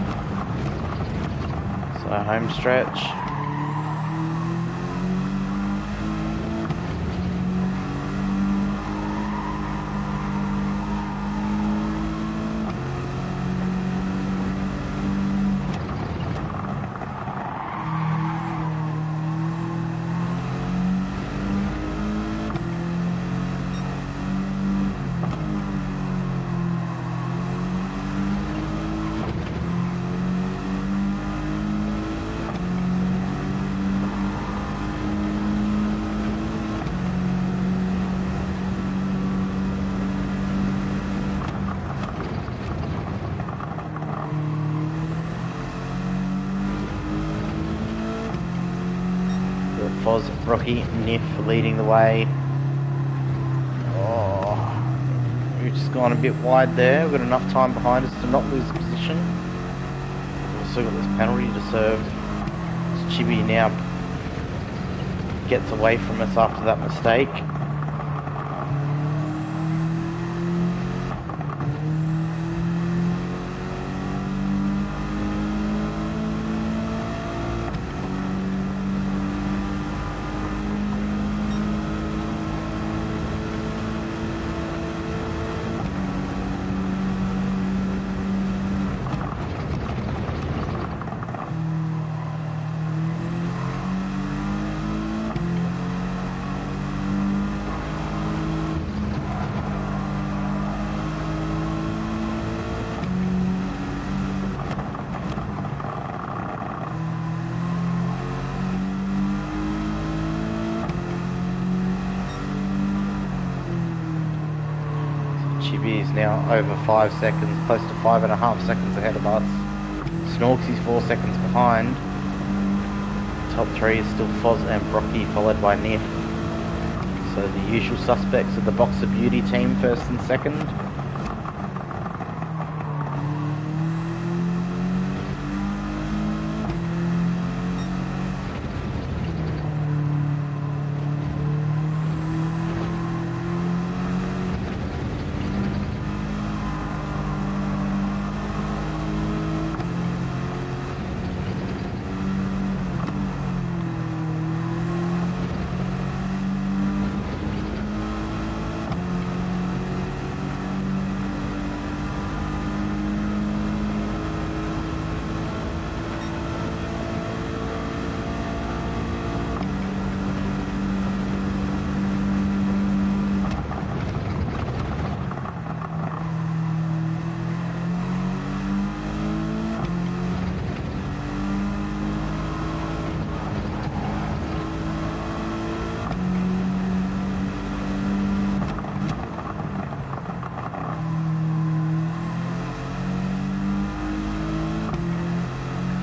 Speaker 1: So home stretch. Foz, Rocky, Niff leading the way. Oh, we've just gone a bit wide there. We've got enough time behind us to not lose the position. We've also got this penalty to serve. As Chibi now gets away from us after that mistake. Chibi is now over 5 seconds, close to 5.5 seconds ahead of us. Snorksy's 4 seconds behind. Top 3 is still Foz and Brocky, followed by Niff. So the usual suspects of the Boxer Beauty team, first and second.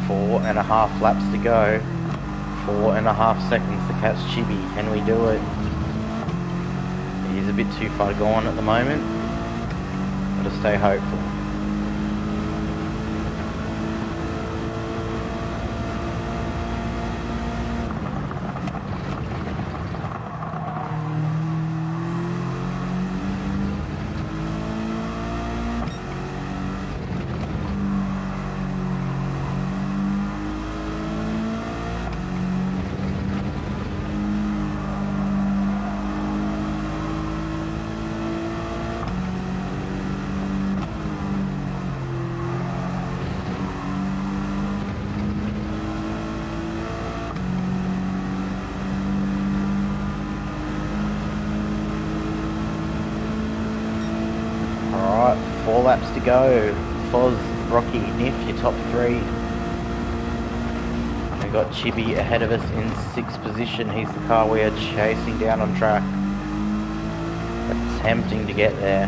Speaker 1: Four and a half laps to go. 4.5 seconds to catch Chibi. Can we do it? He's a bit too far gone at the moment. Gotta stay hopeful. Alright, 4 laps to go. Foz, Rocky, Niff, your top 3. We've got Chibi ahead of us in 6th position. He's the car we are chasing down on track. Attempting to get there.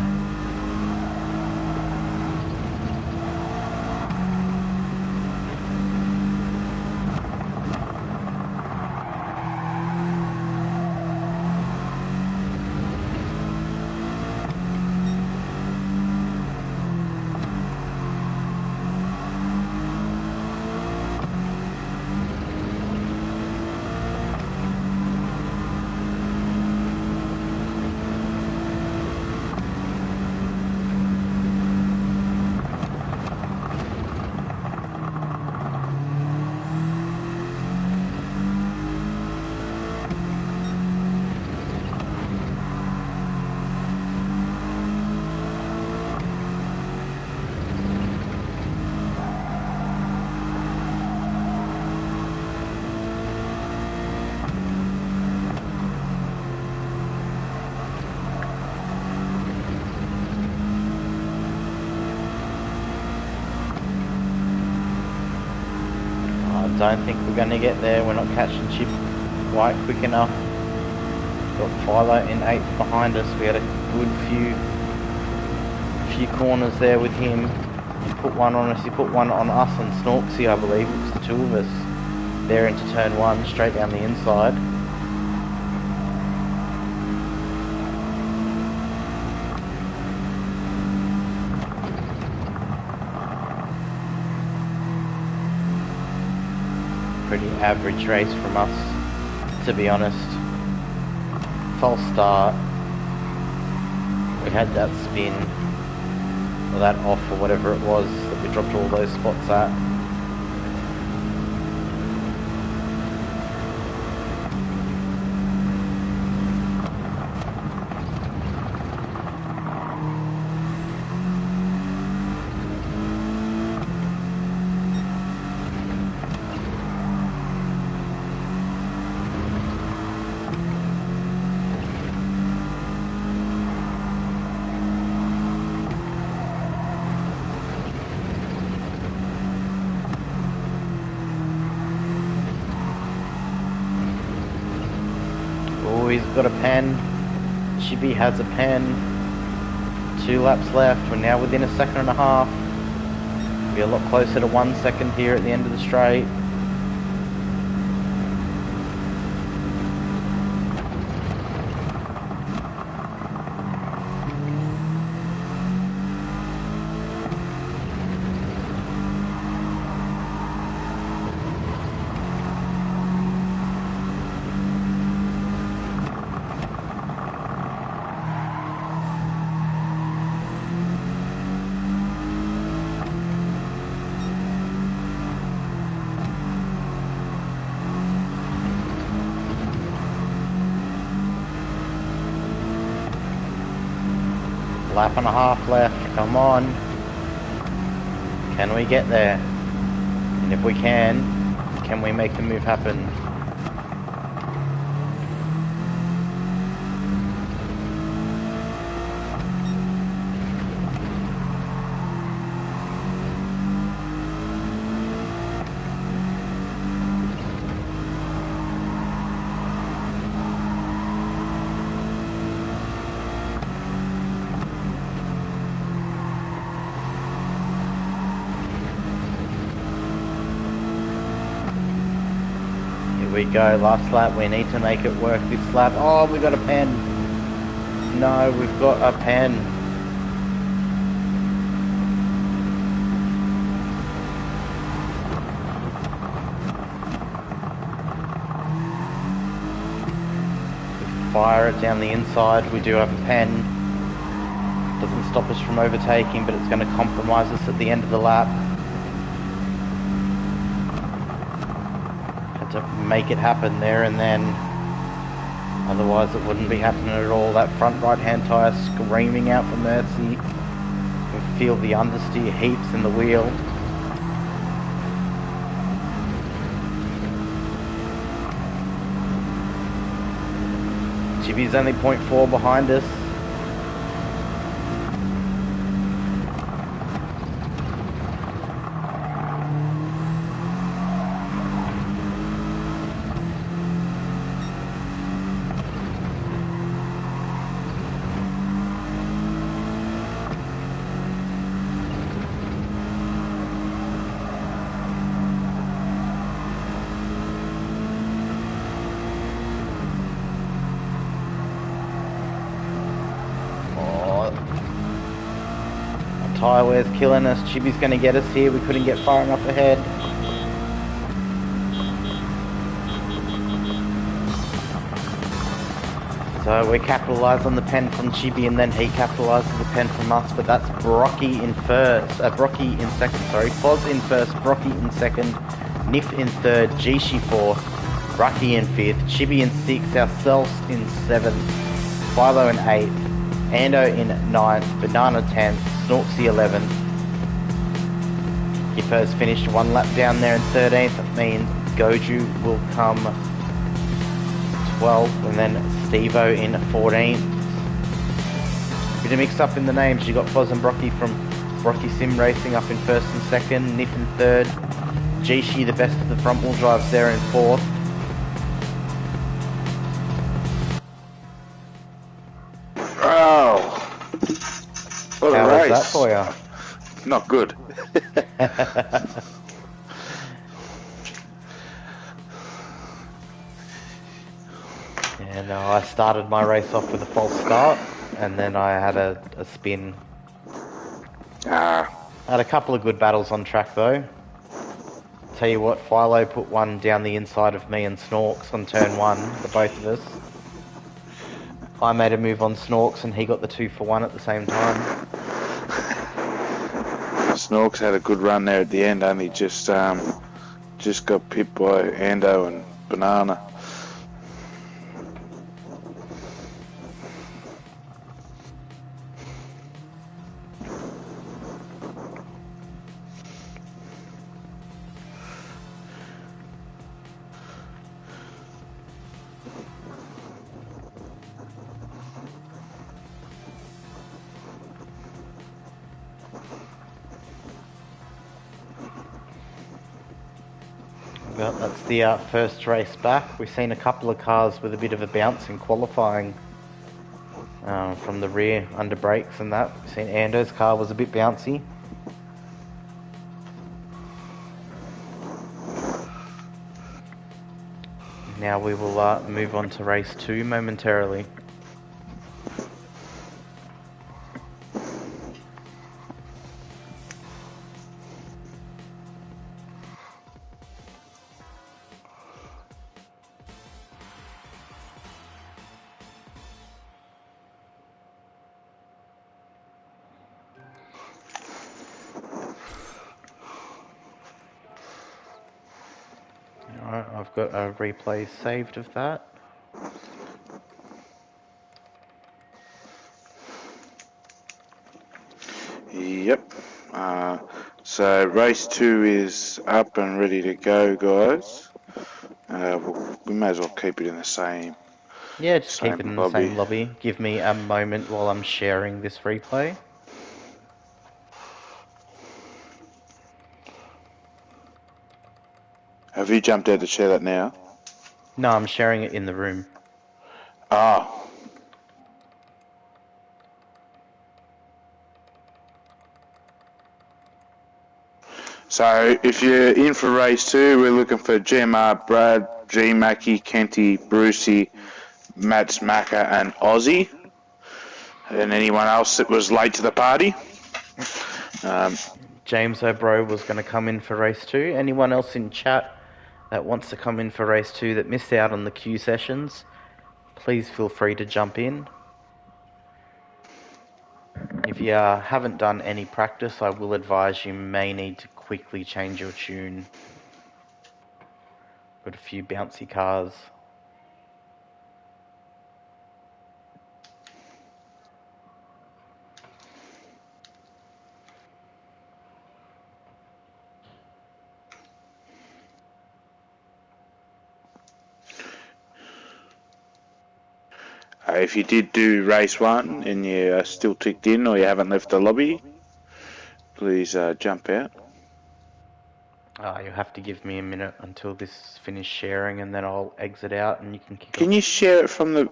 Speaker 1: Don't think we're going to get there. We're not catching Chip quite quick enough. Got Philo in 8th behind us. We had a good few corners there with him. He put one on us. He put one on us and Snorksy, I believe. It was the two of us there into turn 1, straight down the inside. Pretty average race from us, to be honest. False start. We had that spin, or that off, or whatever it was that we dropped all those spots at. He's got a pen. Chibi has a pen. 2 laps left. We're now within a second and a half. Be a lot closer to 1 second here at the end of the straight. Lap and a half left, come on. Can we get there? And if we can we make the move happen? We go, last lap, we need to make it work this lap. Oh, we got a pen. No, we've got a pen. We fire it down the inside, we do have a pen. Doesn't stop us from overtaking, but it's going to compromise us at the end of the lap. To make it happen there and then, otherwise it wouldn't be happening at all. That front right hand tyre screaming out for mercy. You can feel the understeer heaps in the wheel. Chibi's only 0.4 behind us. Tyre wear's killing us. Chibi's going to get us here. We couldn't get far enough ahead. So we capitalise on the pen from Chibi, and then he capitalises the pen from us. But that's Brocky in first. Brocky in second. Sorry, Foz in first. Brocky in second. Nif in third. Jishi fourth. Rucky in fifth. Chibi in sixth. Ourselves in seventh. Philo in eighth. Ando in 9th, Banana 10th, Snorksy 11th. Gippo's finished 1 lap down there in 13th. That means Goju will come 12th, and then Stevo in 14th. Bit of mix up in the names. You got Foz and Brocky from Brocky Sim Racing up in 1st and 2nd, Nif in 3rd, Jishi, the best of the front wheel drives there in 4th.
Speaker 2: Oh, what a
Speaker 1: How
Speaker 2: race!
Speaker 1: was that for you?
Speaker 2: Not good.
Speaker 1: And I started my race off with a false start, and then I had a spin. I had a couple of good battles on track though. Tell you what, Philo put one down the inside of me and Snorks on turn 1, the both of us. I made a move on Snorks and he got the 2 for 1 at the same time.
Speaker 2: Snorks had a good run there at the end, only just got pipped by Ando and Banana.
Speaker 1: Well, that's the first race back. We've seen a couple of cars with a bit of a bounce in qualifying from the rear under brakes and that. We've seen Ando's car was a bit bouncy. Now we will move on to race 2 momentarily. Alright, I've got a replay saved of that.
Speaker 2: Yep. So race 2 is up and ready to go, guys. We may as well keep it in the same.
Speaker 1: Yeah, just keep it in the
Speaker 2: lobby.
Speaker 1: same lobby. Give me a moment while I'm sharing this replay.
Speaker 2: Have you jumped out to share that now?
Speaker 1: No, I'm sharing it in the room.
Speaker 2: Ah. So if you're in for race 2, we're looking for GMR, Brad, G Mackie, Kenty, Brucey, Mats Macca and Aussie. And anyone else that was late to the party.
Speaker 1: James O'Bro was going to come in for race 2. Anyone else in chat that wants to come in for race 2 that missed out on the queue sessions, please feel free to jump in. If you haven't done any practice, I will advise you may need to quickly change your tune. Got a few bouncy cars.
Speaker 2: If you did do race 1 and you're still ticked in or you haven't left the lobby, please jump out.
Speaker 1: You'll have to give me a minute until this is finished sharing and then I'll exit out and you can kick off.
Speaker 2: Can you share it from the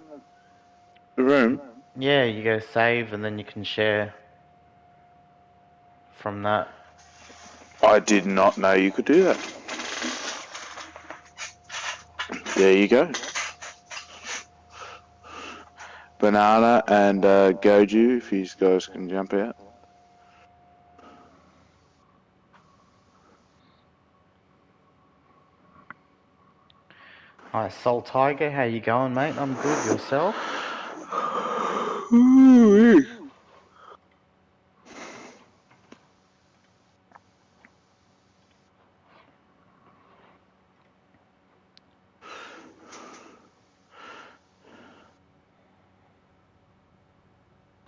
Speaker 2: room?
Speaker 1: Yeah, you go save and then you can share from that.
Speaker 2: I did not know you could do that. There you go. Banana and Goju, if you guys can jump out.
Speaker 1: Hi, Soul Tiger, how you going, mate? I'm good. Yourself?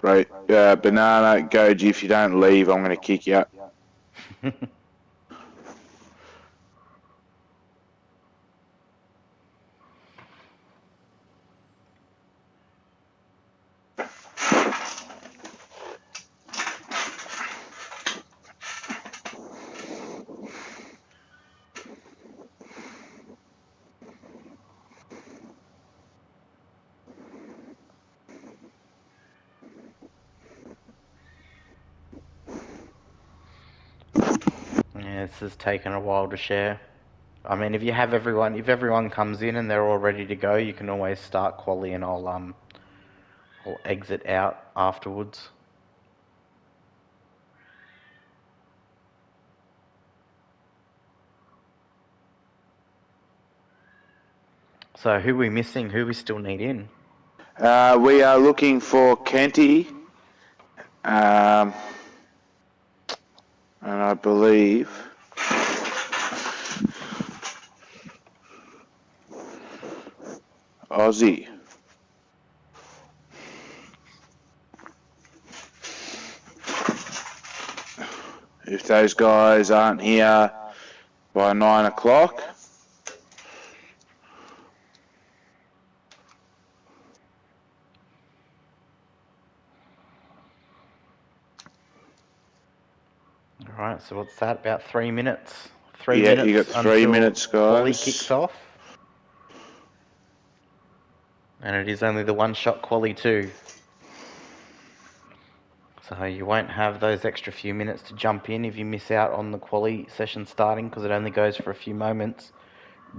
Speaker 2: Right, Banana, Goji, if you don't leave, I'm going to kick you out.
Speaker 1: this has taken a while to share. I mean, if everyone comes in and they're all ready to go, you can always start quali and I'll exit out afterwards. So who are we missing? Who we still need in?
Speaker 2: We are looking for Kenty. And I believe Aussie. If those guys aren't here by 9 o'clock,
Speaker 1: Alright, so what's that? About 3 minutes?
Speaker 2: yeah, you got 3 minutes,
Speaker 1: quali
Speaker 2: guys.
Speaker 1: kicks off. And it is only the one-shot quali too. So you won't have those extra few minutes to jump in if you miss out on the quali session starting because it only goes for a few moments.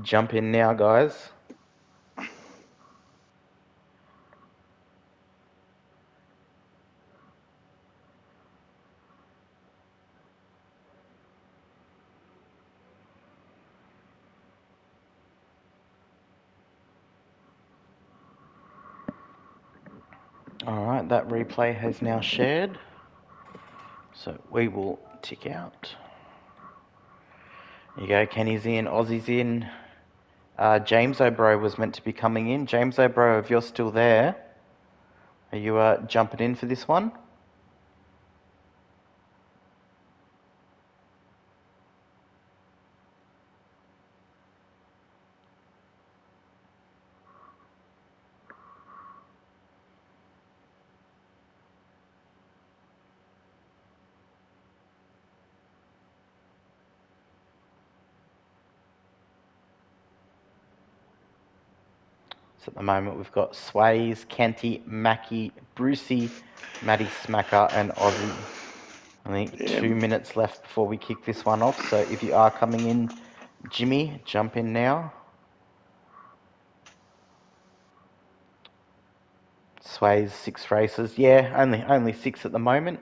Speaker 1: Jump in now, guys. Alright, that replay has now shared. So we will tick out. There you go, Kenny's in, Aussie's in. James O'Bro was meant to be coming in. James O'Bro, if you're still there, are you jumping in for this one? So at the moment we've got Sways, Kenty, Mackie, Brucey, Matty Smacker and Aussie. I think 2 minutes left before we kick this one off. So if you are coming in, Jimmy, jump in now. Sways 6 races. Yeah, only 6 at the moment.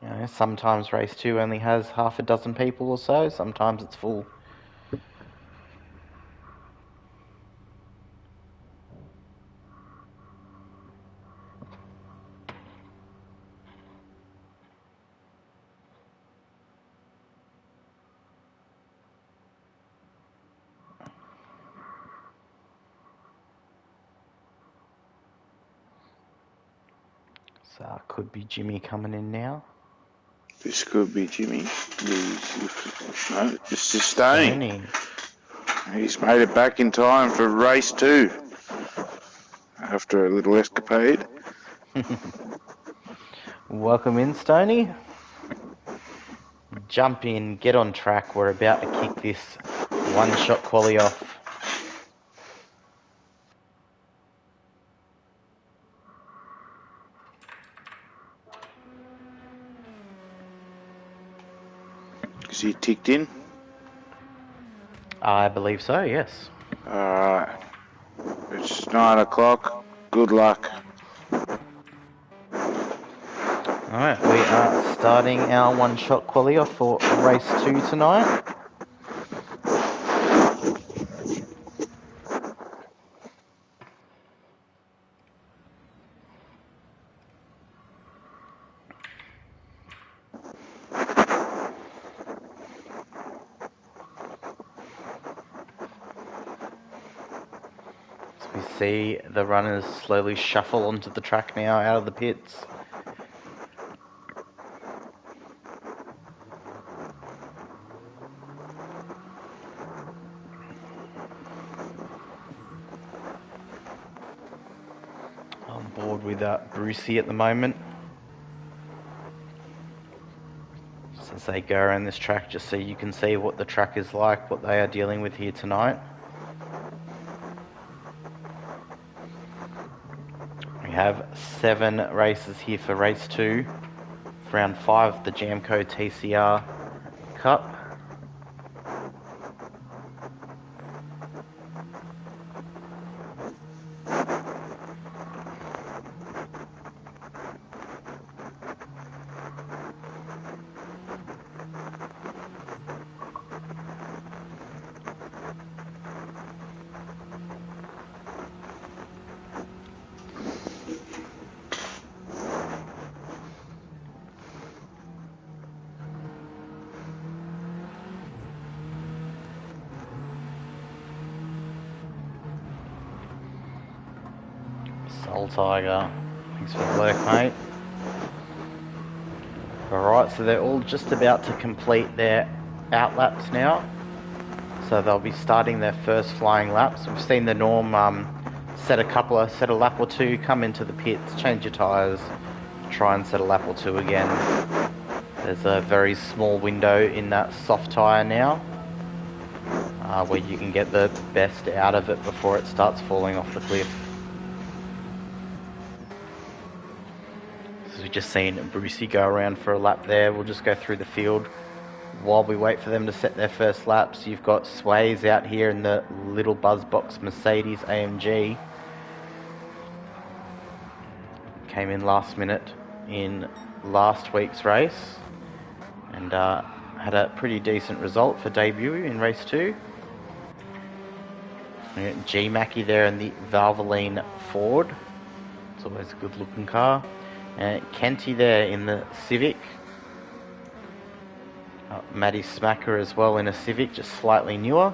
Speaker 1: You know, sometimes race 2 only has half a dozen people or so. Sometimes it's full. So could be Jimmy coming in now.
Speaker 2: This could be Jimmy. No, this is Stoney. He's made it back in time for race 2 after a little escapade.
Speaker 1: Welcome in, Stoney. Jump in, get on track. We're about to kick this one-shot quali off.
Speaker 2: Is he ticked in?
Speaker 1: I believe so, yes.
Speaker 2: Alright. It's 9 o'clock. Good luck.
Speaker 1: Alright, we are starting our one-shot quali off for race 2 tonight. We see the runners slowly shuffle onto the track now out of the pits. On board with Brucey at the moment. Just as they go around this track, just so you can see what the track is like, what they are dealing with here tonight. have 7 races here for race 2, round 5, the Jamco TCR Cup. Soul Tiger, thanks for the work, mate. Alright, so they're all just about to complete their outlaps now. So they'll be starting their first flying laps. We've seen the norm set a lap or two, come into the pits, change your tyres, try and set a lap or two again. There's a very small window in that soft tyre now, where you can get the best out of it before it starts falling off the cliff. So we've just seen Brucey go around for a lap there. We'll just go through the field while we wait for them to set their first laps. You've got Sways out here in the little Buzzbox Mercedes AMG. Came in last minute in last week's race and had a pretty decent result for debut in race 2. G Mackie there in the Valvoline Ford. It's always a good looking car. Kenty there in the Civic. Maddie Smacker as well in a Civic, just slightly newer.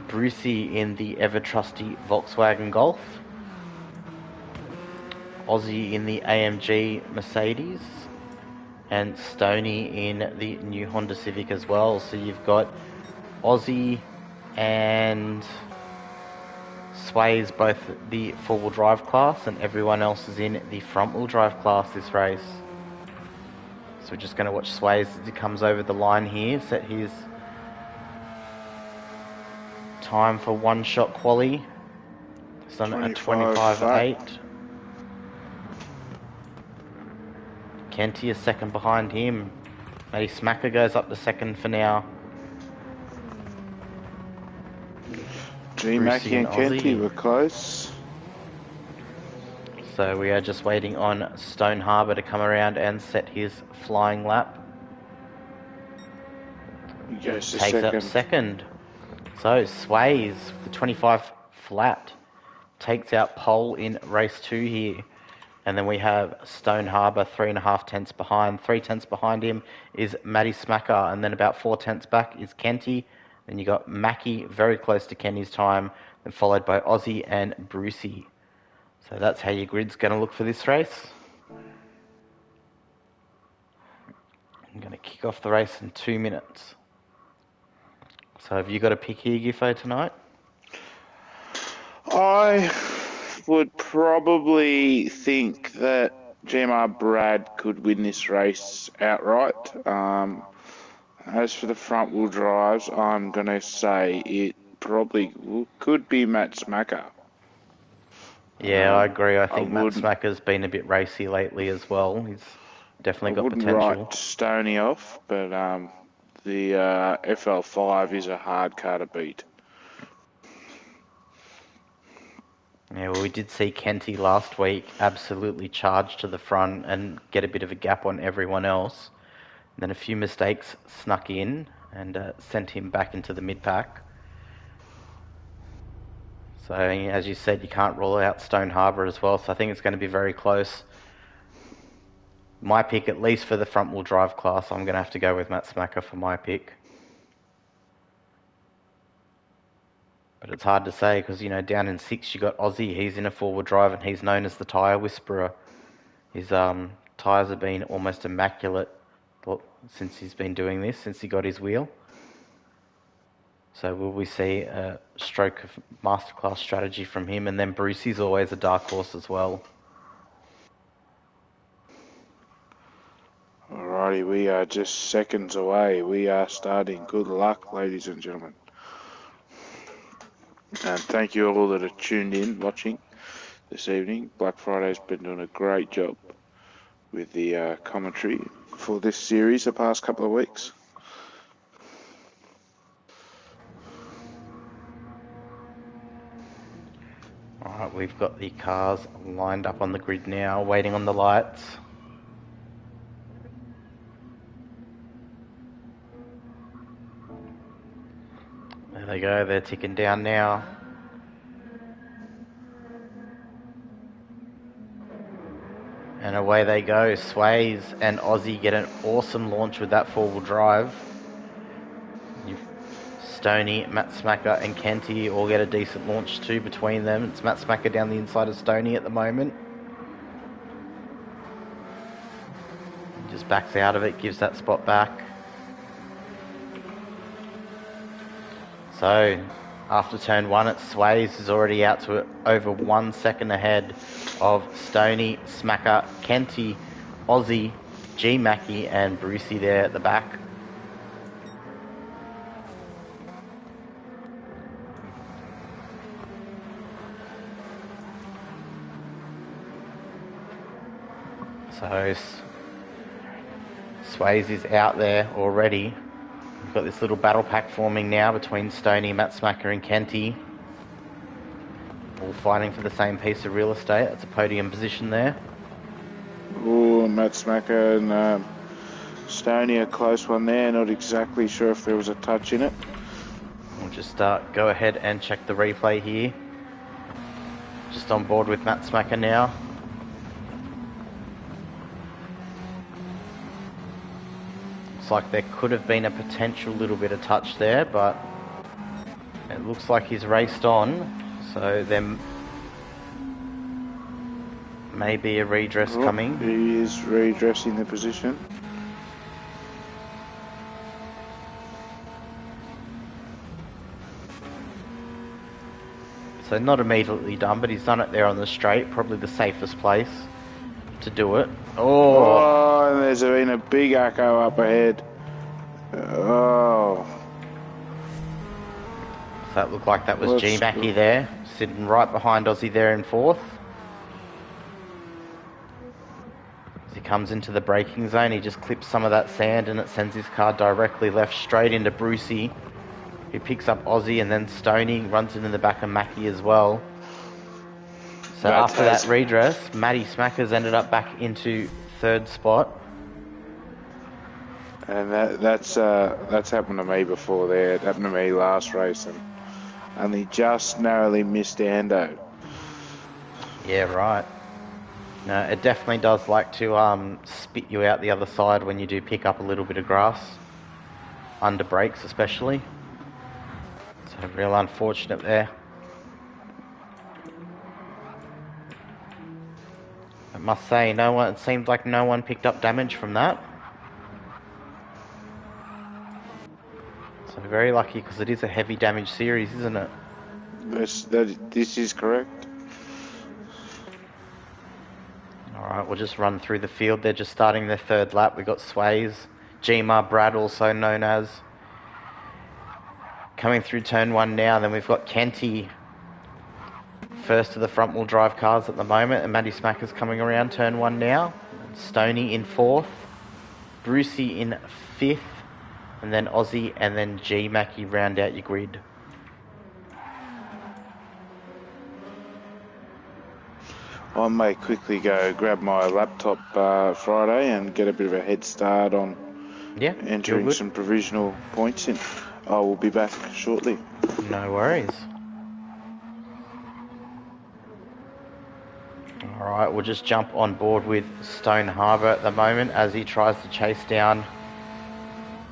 Speaker 1: Brucey in the ever trusty Volkswagen Golf. Aussie in the AMG Mercedes. And Stoney in the new Honda Civic as well. So you've got Aussie and Sways both the four-wheel drive class, and everyone else is in the front-wheel drive class this race. So we're just going to watch Sways as he comes over the line here, set his time for one-shot quali. It's done at 25.8. Kenty is second behind him. Matty Smacker goes up to second for now.
Speaker 2: G Mackie and Kenty were close.
Speaker 1: So we are just waiting on Stone Harbour to come around and set his flying lap.
Speaker 2: He goes to
Speaker 1: Takes
Speaker 2: second.
Speaker 1: up second. So Sways, the 25 flat, takes out pole in race 2 here. And then we have Stone Harbour 3.5 tenths behind. 3 tenths behind him is Matty Smacker. And then about 4 tenths back is Kenty. Then you got Mackie very close to Kenny's time. Then followed by Aussie and Brucey. So that's how your grid's going to look for this race. I'm going to kick off the race in 2 minutes. So have you got a pick here, Giffo, tonight?
Speaker 2: I would probably think that GMR Brad could win this race outright. As for the front wheel drives, I'm going to say it probably could be Matt Smacker.
Speaker 1: Yeah, I agree. I think Matt Smacker's been a bit racy lately as well. He's definitely got potential.
Speaker 2: I wouldn't write Stoney off, but the FL5 is a hard car to beat.
Speaker 1: Yeah, well, we did see Kenty last week absolutely charge to the front and get a bit of a gap on everyone else. And then a few mistakes snuck in and sent him back into the mid-pack. So, as you said, you can't rule out Stone Harbour as well, so I think it's going to be very close. My pick, at least for the front-wheel drive class, I'm going to have to go with Matt Smacker for my pick. But it's hard to say because, down in 6 you got Aussie. He's in a four-wheel drive and he's known as the tyre whisperer. His tyres have been almost immaculate since he's been doing this, since he got his wheel. So will we see a stroke of masterclass strategy from him? And then Brucey's always a dark horse as well.
Speaker 2: Alrighty, we are just seconds away. We are starting. Good luck, ladies and gentlemen. And thank you all that are tuned in, watching. this evening. Black Friday's been doing a great job with the commentary for this series the past couple of weeks.
Speaker 1: Alright, we've got the cars lined up on the grid now, waiting on the lights. There they go, they're ticking down now. And away they go. Sways and Aussie get an awesome launch with that four-wheel drive. Stoney, Matt Smacker and Kenty all get a decent launch too between them. It's Matt Smacker down the inside of Stoney at the moment. He just backs out of it, gives that spot back. So, after turn one, it's Sways is already out to over 1 second ahead of Stoney, Smacker, Kenty, Aussie, G Mackie and Brucey there at the back. So Sways is out there already. We've got this little battle pack forming now between Stoney, Matt Smacker and Kenty. All fighting for the same piece of real estate. That's a podium position there.
Speaker 2: Oh, Matt Smacker and Stoney, a close one there. Not exactly sure if there was a touch in it.
Speaker 1: We'll just go ahead and check the replay here. Just on board with Matt Smacker now. Looks like there could have been a potential little bit of touch there, but it looks like he's raced on. So there may be a redress coming.
Speaker 2: He is redressing the position.
Speaker 1: So not immediately done, but he's done it there on the straight. Probably the safest place to do it.
Speaker 2: Oh, and there's been a big echo up ahead. Oh.
Speaker 1: So that looked like that was G Mackie there, sitting right behind Aussie there in fourth. As he comes into the braking zone, he just clips some of that sand and it sends his car directly left straight into Brucey, who picks up Aussie, and then Stoney runs into the back of Mackie as well. So after that redress, Matty Smackers ended up back into third spot.
Speaker 2: And that's happened to me before there. It happened to me last race and only just narrowly missed Ando.
Speaker 1: Yeah, right. No, it definitely does like to spit you out the other side when you do pick up a little bit of grass. Under brakes especially. So real unfortunate there. I must say, it seemed like no one picked up damage from that. So very lucky, because it is a heavy damage series, isn't it?
Speaker 2: This is correct.
Speaker 1: Alright, we'll just run through the field. They're just starting their third lap. We've got Sways, Gma, Brad also known as, coming through turn one now. Then we've got Kenty first of the front wheel drive cars at the moment, and Matty Smacker's coming around turn one now. Stoney in fourth, Brucey in fifth, and then Aussie and then G Mackie round out your grid.
Speaker 2: I may quickly go grab my laptop Friday and get a bit of a head start on entering some provisional points in. I will be back shortly.
Speaker 1: No worries. Alright, we'll just jump on board with Stone Harbour at the moment as he tries to chase down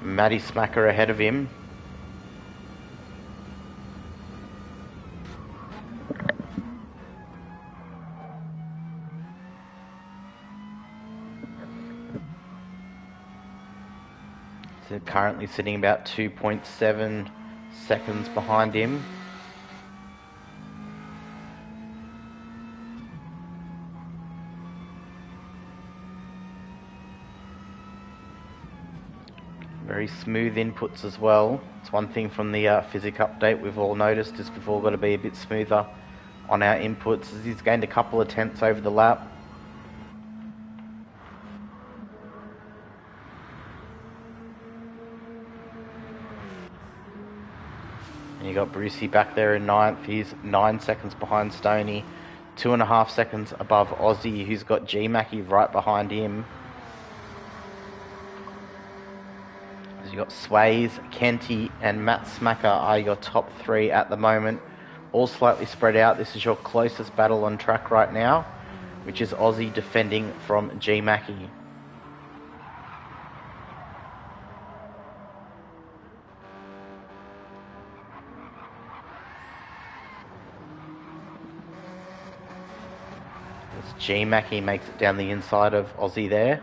Speaker 1: Matty Smacker ahead of him. So currently sitting about 2.7 seconds behind him. Very smooth inputs as well. It's one thing from the physics update we've all noticed is we've all got to be a bit smoother on our inputs as he's gained a couple of tenths over the lap. And you got Brucey back there in 9th. He's 9 seconds behind Stoney. 2.5 seconds above Aussie, who's got G-Mackie right behind him. So you got Sways, Kenty, and Matt Smacker are your top 3 at the moment. All slightly spread out. This is your closest battle on track right now, which is Aussie defending from G-Mackie. G-Mackie makes it down the inside of Aussie there.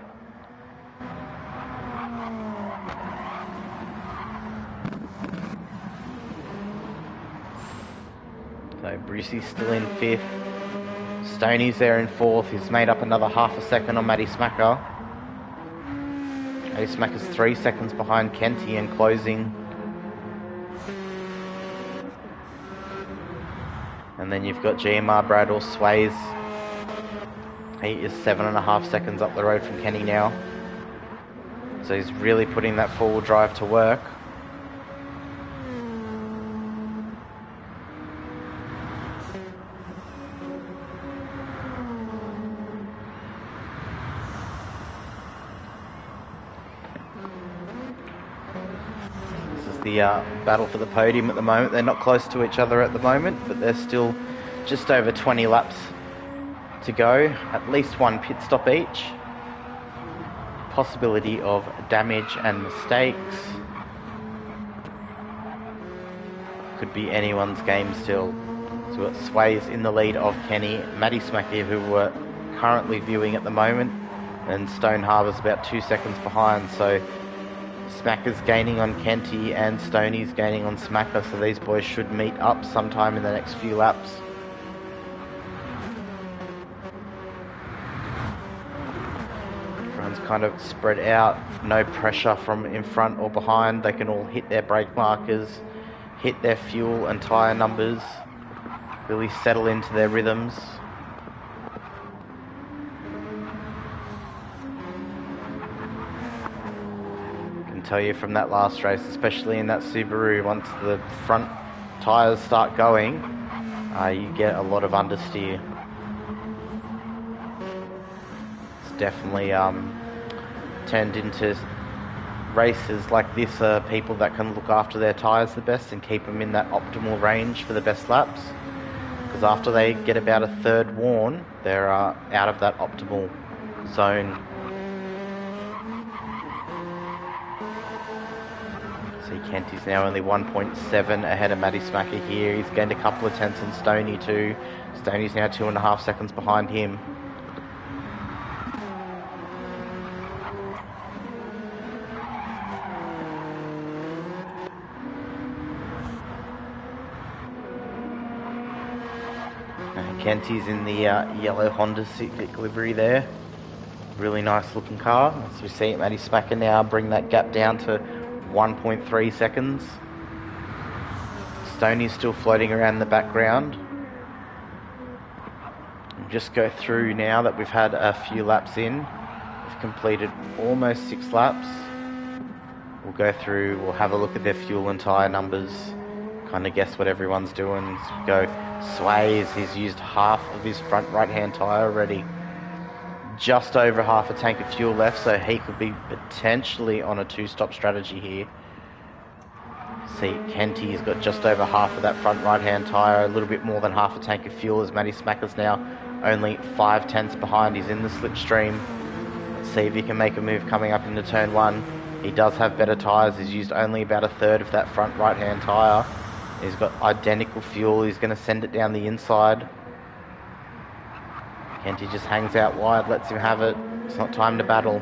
Speaker 1: So Brucey's still in 5th. Stoney's there in 4th. He's made up another half a second on Matty Smacker. Matty Smacker's 3 seconds behind Kenty and closing. And then you've got GMR Brad or Sways. He is 7.5 seconds up the road from Kenny now. So he's really putting that four-wheel drive to work. This is the battle for the podium at the moment. They're not close to each other at the moment, but they're still just over 20 laps to go, at least one pit stop each. Possibility of damage and mistakes. Could be anyone's game still. So we've got Sways in the lead of Kenny, Matty Smacky, who we're currently viewing at the moment, and Stone Harbour's about 2 seconds behind. So Smacker's gaining on Kenty and Stoney's gaining on Smacker, so these boys should meet up sometime in the next few laps. Kind of spread out, no pressure from in front or behind. They can all hit their brake markers, hit their fuel and tyre numbers, really settle into their rhythms. I can tell you from that last race, especially in that Subaru, once the front tyres start going, you get a lot of understeer. It's definitely turned into races like this people that can look after their tyres the best and keep them in that optimal range for the best laps, because after they get about a third worn, they're out of that optimal zone. See, Kenty's now only 1.7 ahead of Matty Smacker here. He's gained a couple of tenths on Stoney too. Stoney's now 2.5 seconds behind him. Kenty's in the yellow Honda Civic livery there. Really nice looking car. As we see Matty Smacker now bring that gap down to 1.3 seconds. Stoney's still floating around in the background. We'll just go through now that we've had a few laps in. We've completed almost 6 laps. We'll go through, we'll have a look at their fuel and tyre numbers, kind of guess what everyone's doing. So we go Sways, he's used half of his front right hand tyre already. Just over half a tank of fuel left, so he could be potentially on a 2-stop strategy here. See, Kenty's got just over half of that front right hand tyre, a little bit more than half a tank of fuel, as Matty Smacker's now only 5 tenths behind. He's in the slipstream. Let's see if he can make a move coming up into turn 1. He does have better tyres. He's used only about a third of that front right hand tyre. He's got identical fuel. He's going to send it down the inside. Kenty just hangs out wide, lets him have it. It's not time to battle.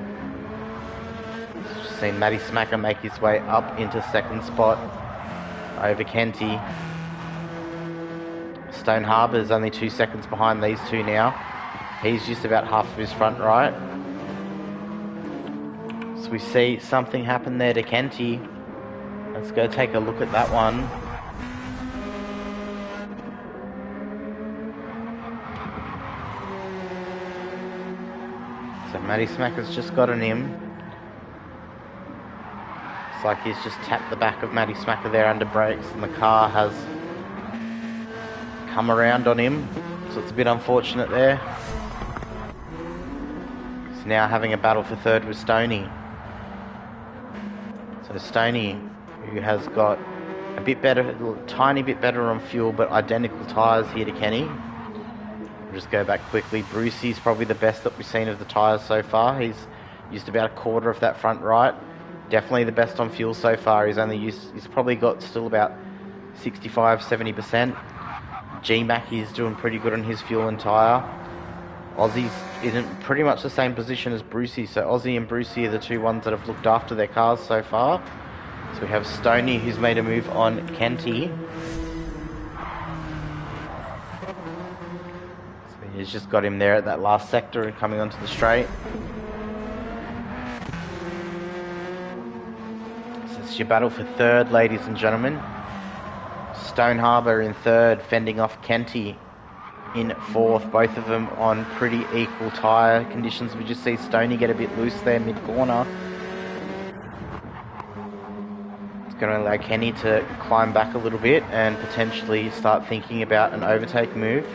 Speaker 1: Just seen Matty Smacker make his way up into second spot over Kenty. Stone Harbour's only 2 seconds behind these two now. He's just about half of his front right. So we see something happen there to Kenty. Let's go take a look at that one. Matty Smacker's just got an him. It's like he's just tapped the back of Matty Smacker there under brakes, and the car has come around on him, so it's a bit unfortunate there. He's now having a battle for third with Stoney. So Stoney, who has got a bit better, a tiny bit better on fuel, but identical tyres here to Kenny. We'll just go back quickly. Brucey's probably the best that we've seen of the tyres so far. He's used about a quarter of that front right. Definitely the best on fuel so far. He's probably got still about 65-70%. G-Mackey's doing pretty good on his fuel and tyre. Aussie's in pretty much the same position as Brucey, so Aussie and Brucey are the two ones that have looked after their cars so far. So we have Stoney, who's made a move on Kenty. So he's just got him there at that last sector and coming onto the straight. So it's your battle for third, ladies and gentlemen. Stone Harbour in third, fending off Kenty in fourth. Both of them on pretty equal tyre conditions. We just see Stoney get a bit loose there mid-corner. It's going to allow Kenny to climb back a little bit and potentially start thinking about an overtake move.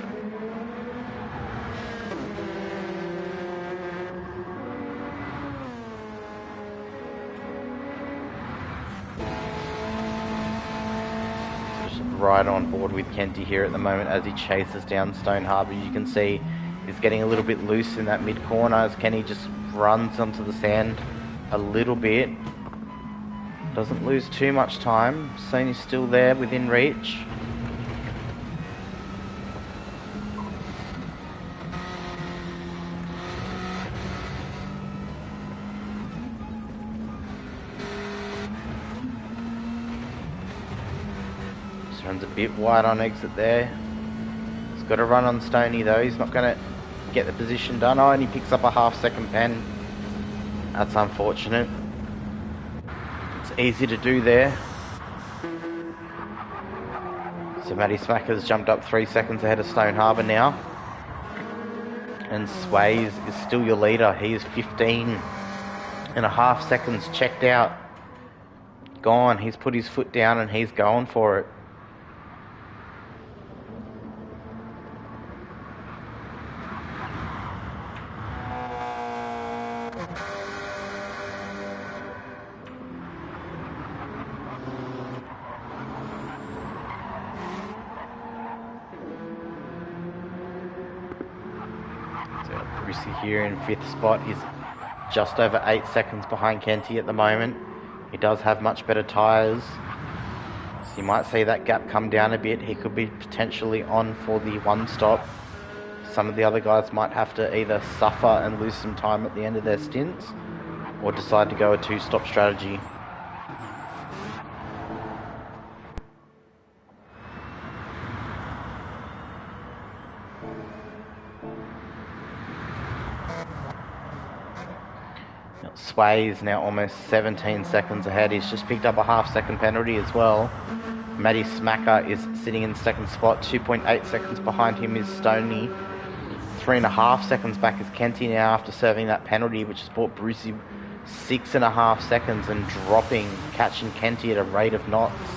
Speaker 1: Right on board with Kenty here at the moment as he chases down Stone Harbour. You can see he's getting a little bit loose in that mid corner as Kenny just runs onto the sand a little bit. Doesn't lose too much time. Stoney's still there within reach. Runs a bit wide on exit there. He's got to run on Stoney though. He's not going to get the position done. Oh, and he picks up a half-second pen. That's unfortunate. It's easy to do there. So Matty Smacker's jumped up 3 seconds ahead of Stone Harbour now. And Sways is still your leader. He is 15.5 seconds checked out. Gone. He's put his foot down and he's going for it. Brucey here in 5th spot. He's just over 8 seconds behind Kenty at the moment. He does have much better tyres. So you might see that gap come down a bit. He could be potentially on for the one stop. Some of the other guys might have to either suffer and lose some time at the end of their stints or decide to go a two-stop strategy. Sway is now almost 17 seconds ahead. He's just picked up a half-second penalty as well. Matty Smacker is sitting in 2nd spot. 2.8 seconds behind him is Stoney. 3.5 seconds back is Kenty now after serving that penalty, which has brought Brucey 6.5 seconds and catching Kenty at a rate of knots.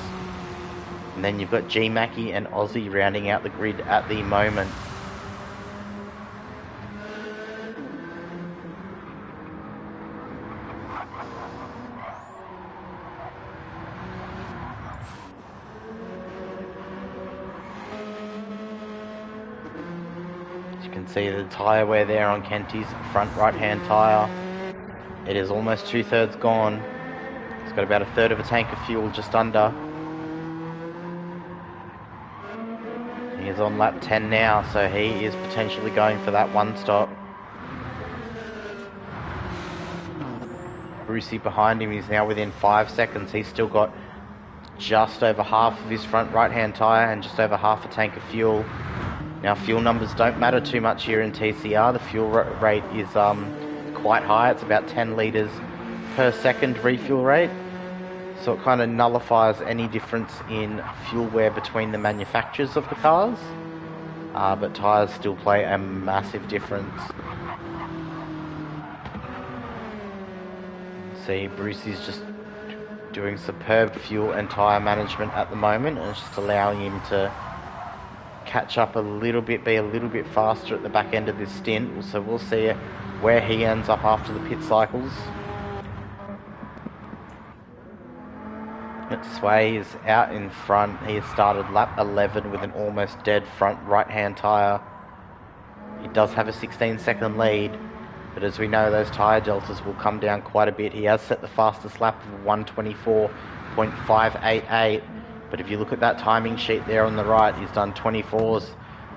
Speaker 1: And then you've got G Mackey and Aussie rounding out the grid at the moment. See the tyre wear there on Kenty's front right hand tyre. It is almost 2/3 gone. It's got about 1/3 of a tank of fuel, just under. He is on lap 10 now, so he is potentially going for that one stop. Brucey behind him is now within 5 seconds. He's still got just over half of his front right hand tyre and just over half a tank of fuel. Now, fuel numbers don't matter too much here in TCR. The fuel rate is quite high. It's about 10 litres per second refuel rate. So it kind of nullifies any difference in fuel wear between the manufacturers of the cars. But tyres still play a massive difference. See, Brucey's just doing superb fuel and tyre management at the moment, and it's just allowing him to catch up a little bit, be a little bit faster at the back end of this stint. So we'll see where he ends up after the pit cycles. Sway is out in front. He has started lap 11 with an almost dead front right-hand tyre. He does have a 16-second lead, but as we know, those tyre deltas will come down quite a bit. He has set the fastest lap of 1:24.588, but if you look at that timing sheet there on the right, he's done 24s,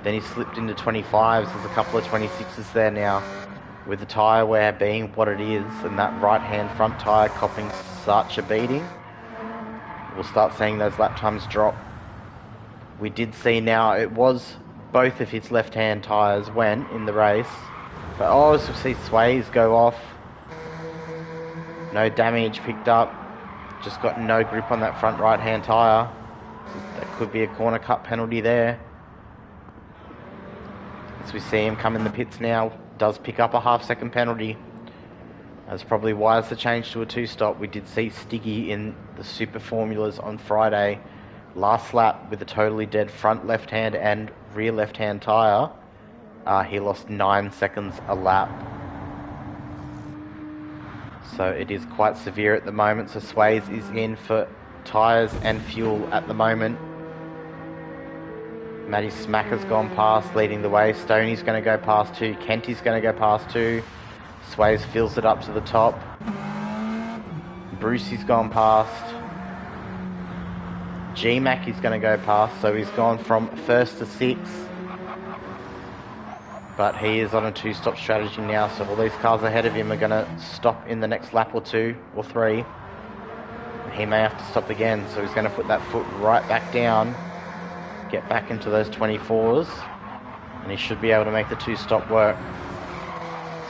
Speaker 1: then he slipped into 25s. There's a couple of 26s there now, with the tyre wear being what it is, and that right-hand front tyre copping such a beating. We'll start seeing those lap times drop. We did see now, it was both of his left-hand tyres went in the race. But as we see Sways go off. No damage picked up. Just got no grip on that front right-hand tyre. That could be a corner cut penalty there. As we see him come in the pits now, does pick up a half-second penalty. That's probably wise to change to a two-stop. We did see Stiggy in the Super Formulas on Friday. Last lap with a totally dead front left-hand and rear left-hand tyre. He lost 9 seconds a lap. So it is quite severe at the moment. So Sways is in for tyres and fuel at the moment. Matty Smacker's gone past, leading the way. Stoney's going to go past 2. Kenty's going to go past 2. Sways fills it up to the top. Brucey's gone past. G-Mac is going to go past, so he's gone from 1st to 6th. But he is on a two-stop strategy now, so all these cars ahead of him are going to stop in the next lap or 2 or 3. He may have to stop again, so he's going to put that foot right back down, get back into those 24s, and he should be able to make the two-stop work.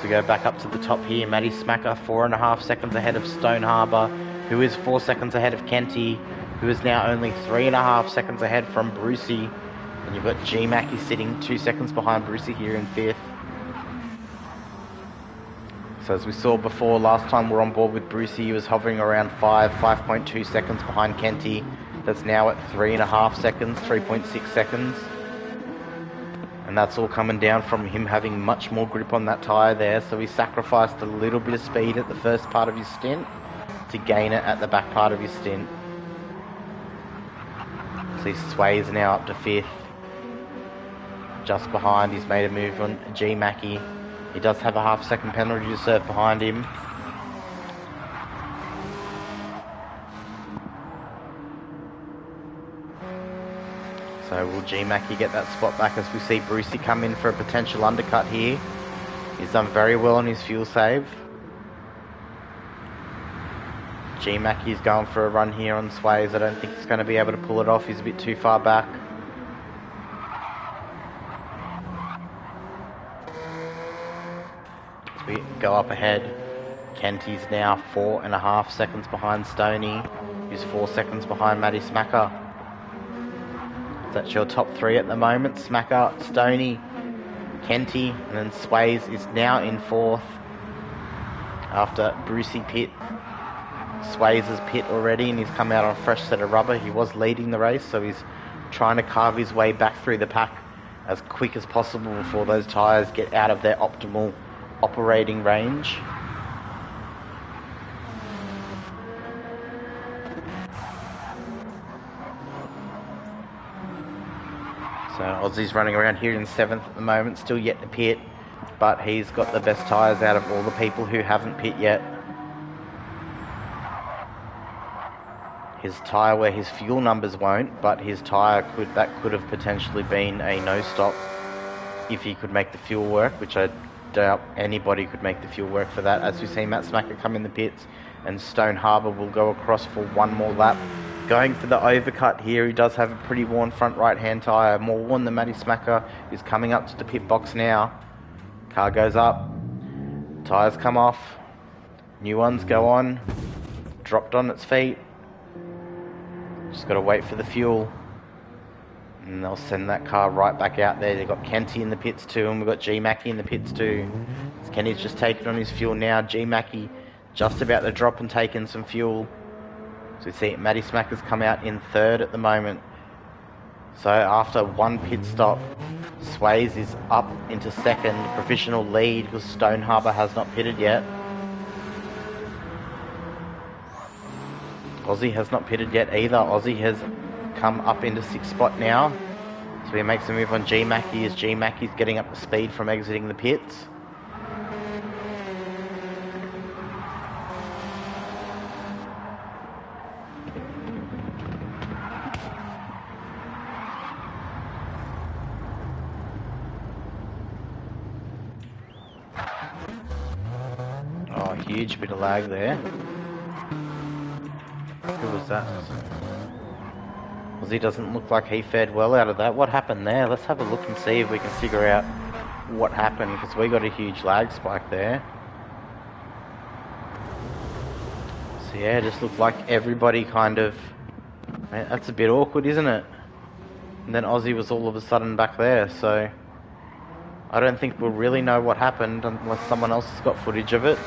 Speaker 1: So go back up to the top here. Matty Smacker, 4.5 seconds ahead of Stone Harbour, who is 4 seconds ahead of Kenty, who is now only 3.5 seconds ahead from Brucey. And you've got G-Mackie sitting 2 seconds behind Brucey here in 5th. So as we saw before, last time we were on board with Brucey, he was hovering around 5.2 seconds behind Kenty. That's now at 3.5 seconds, 3.6 seconds. And that's all coming down from him having much more grip on that tyre there. So he sacrificed a little bit of speed at the first part of his stint to gain it at the back part of his stint. So he sways now up to 5th. Just behind, he's made a move on G-Mackie. He does have a half-second penalty to serve behind him. So will G-Mackie get that spot back as we see Brucey come in for a potential undercut here. He's done very well on his fuel save. G-Mackie's going for a run here on Sways. I don't think he's going to be able to pull it off. He's a bit too far back. As we go up ahead, Kenty's now 4.5 seconds behind Stoney, who's 4 seconds behind Matty Smacker. That's your top 3 at the moment. Smacker, Stoney, Kenty, and then Sways is now in 4th after Brucey pit. Sways has pit already and he's come out on a fresh set of rubber. He was leading the race, so he's trying to carve his way back through the pack as quick as possible before those tyres get out of their optimal operating range. So Aussie's running around here in 7th at the moment, still yet to pit, but he's got the best tyres out of all the people who haven't pit yet. His tyre where his fuel numbers won't, but his tyre could have potentially been a no-stop if he could make the fuel work, which I doubt anybody could make the fuel work for that. As we see Matt Smacker come in the pits, and Stone Harbour will go across for one more lap. Going for the overcut here, he does have a pretty worn front right-hand tyre, more worn than Matty Smacker, who's coming up to the pit box now. Car goes up, tyres come off, new ones go on, dropped on its feet. Just got to wait for the fuel, and they'll send that car right back out there. They've got Kenty in the pits too, and we've got G-Mackie in the pits too. So Kenty's just taken on his fuel now. G-Mackie just about to drop and take in some fuel. So we see Matty Smacker's come out in third at the moment. So after one pit stop, Sways is up into second, provisional lead because Stone Harbour has not pitted yet. Aussie has not pitted yet either. Aussie has come up into sixth spot now. So he makes a move on G Mackie as G Mackie's getting up to speed from exiting the pits. Oh, huge bit of lag there. Who was that? Aussie doesn't look like he fared well out of that. What happened there? Let's have a look and see if we can figure out what happened, because we got a huge lag spike there. So yeah, it just looked like everybody kind of... Man, that's a bit awkward, isn't it? And then Aussie was all of a sudden back there, so... I don't think we'll really know what happened unless someone else has got footage of it.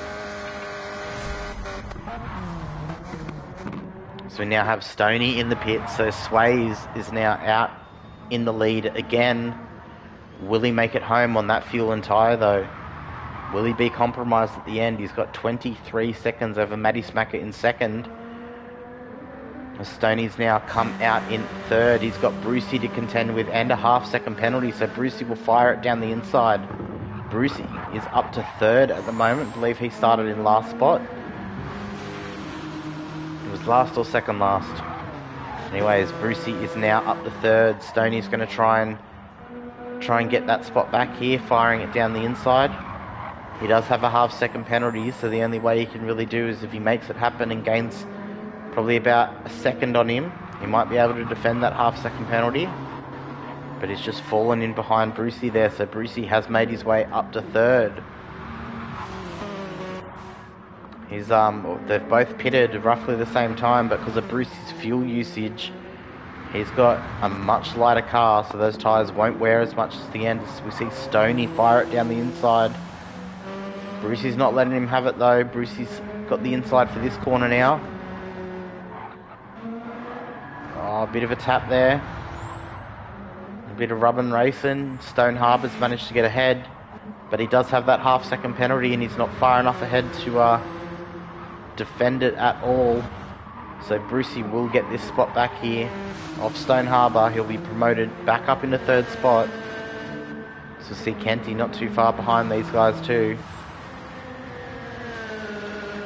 Speaker 1: So we now have Stoney in the pit, so Sways is now out in the lead again. Will he make it home on that fuel and tyre though? Will he be compromised at the end? He's got 23 seconds over Matty Smacker in second. Stoney's now come out in third. He's got Brucey to contend with and a half-second penalty, so Brucey will fire it down the inside. Brucey is up to third at the moment. I believe he started in last spot. It was last or second last. Anyways, Brucey is now up to third. Stoney's going to try and get that spot back here, firing it down the inside. He does have a half-second penalty, so the only way he can really do is if he makes it happen and gains probably about a second on him, he might be able to defend that half-second penalty. But he's just fallen in behind Brucey there, so Brucey has made his way up to third. They've both pitted roughly the same time, but because of Brucey's fuel usage, he's got a much lighter car, so those tyres won't wear as much as the end. As we see Stoney fire it down the inside. Brucey's not letting him have it though. Brucey's got the inside for this corner now. Oh, a bit of a tap there. A bit of rubbing racing. Stone Harbour's managed to get ahead, but he does have that half-second penalty and he's not far enough ahead to defend it at all. So Brucey will get this spot back here off Stone Harbour. He'll be promoted back up into third spot. So see Kenty not too far behind these guys too.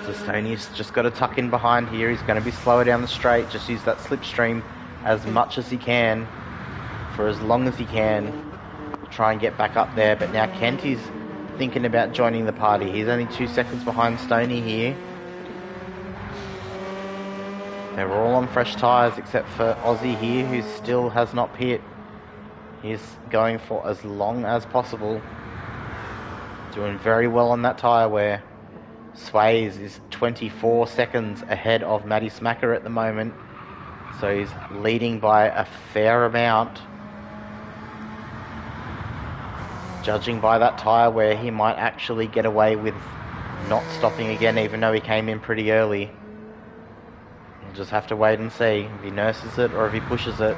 Speaker 1: So Stoney's just got to tuck in behind here. He's going to be slower down the straight. Just use that slipstream as much as he can for as long as he can. Try and get back up there. But now Kenty's thinking about joining the party. He's only 2 seconds behind Stoney here. They're all on fresh tyres except for Aussie here, who still has not pit. He's going for as long as possible. Doing very well on that tyre wear. Sways is 24 seconds ahead of Matty Smacker at the moment. So he's leading by a fair amount. Judging by that tyre wear, he might actually get away with not stopping again, even though he came in pretty early. We'll just have to wait and see if he nurses it or if he pushes it.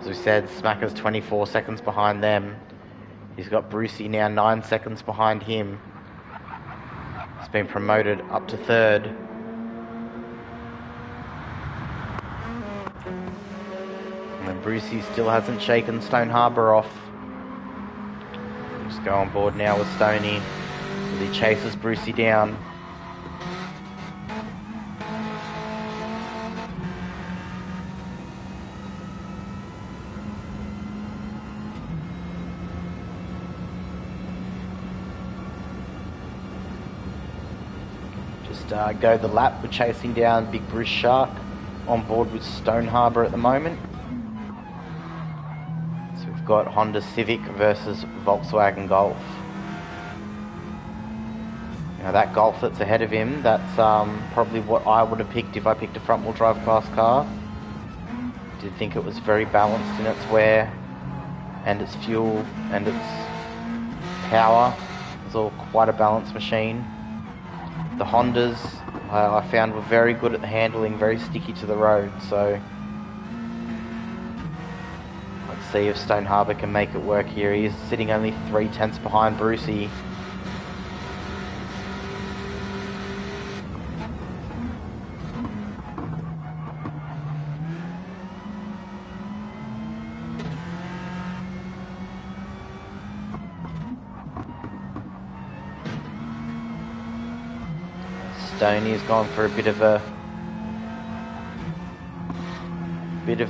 Speaker 1: As we said, Smacker's 24 seconds behind them. He's got Brucey now 9 seconds behind him. He's been promoted up to third. And Brucey still hasn't shaken Stone Harbour off. Just go on board now with Stoney as he chases Brucey down. Go the lap. We're chasing down Big Bruce Shark on board with Stone Harbour at the moment. So we've got Honda Civic versus Volkswagen Golf. Now that Golf that's ahead of him, that's probably what I would have picked if I picked a front wheel drive class car. Did think it was very balanced in its wear and its fuel and its power. It's all quite a balanced machine. The Hondas I found were very good at the handling, very sticky to the road, so let's see if Stone Harbour can make it work here. He is sitting only 3/10 behind Brucey. Stoney's gone for a bit of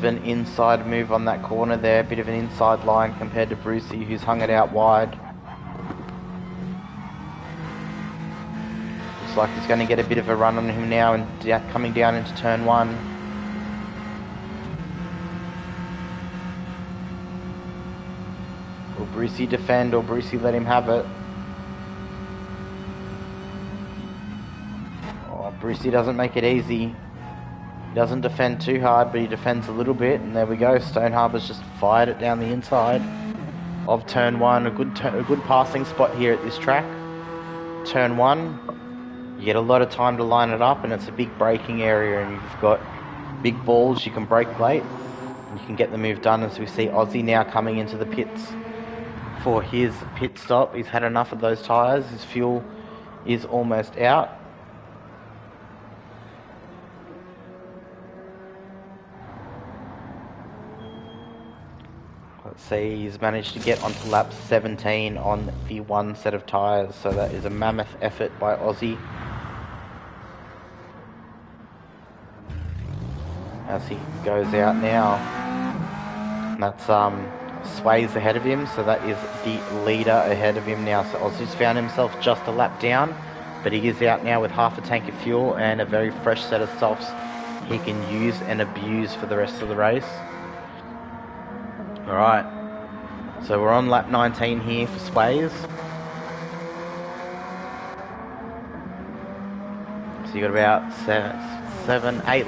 Speaker 1: an inside move on that corner there, bit of an inside line compared to Brucey, who's hung it out wide. Looks like he's going to get a bit of a run on him now and coming down into turn 1. Will Brucey defend or Brucey let him have it? Brucey doesn't make it easy. He doesn't defend too hard, but he defends a little bit, and there we go. Stone Harbour's just fired it down the inside of turn 1. A good passing spot here at this track. Turn 1, you get a lot of time to line it up, and it's a big braking area, and you've got big balls. You can brake late, and you can get the move done. As we see Aussie now coming into the pits for his pit stop. He's had enough of those tyres. His fuel is almost out. Let's see, he's managed to get onto lap 17 on the one set of tyres, so that is a mammoth effort by Aussie. As he goes out now, that's Sway's ahead of him, so that is the leader ahead of him now. So Aussie's found himself just a lap down, but he is out now with half a tank of fuel and a very fresh set of softs he can use and abuse for the rest of the race. Alright, so we're on lap 19 here for Sways. So you've got about 8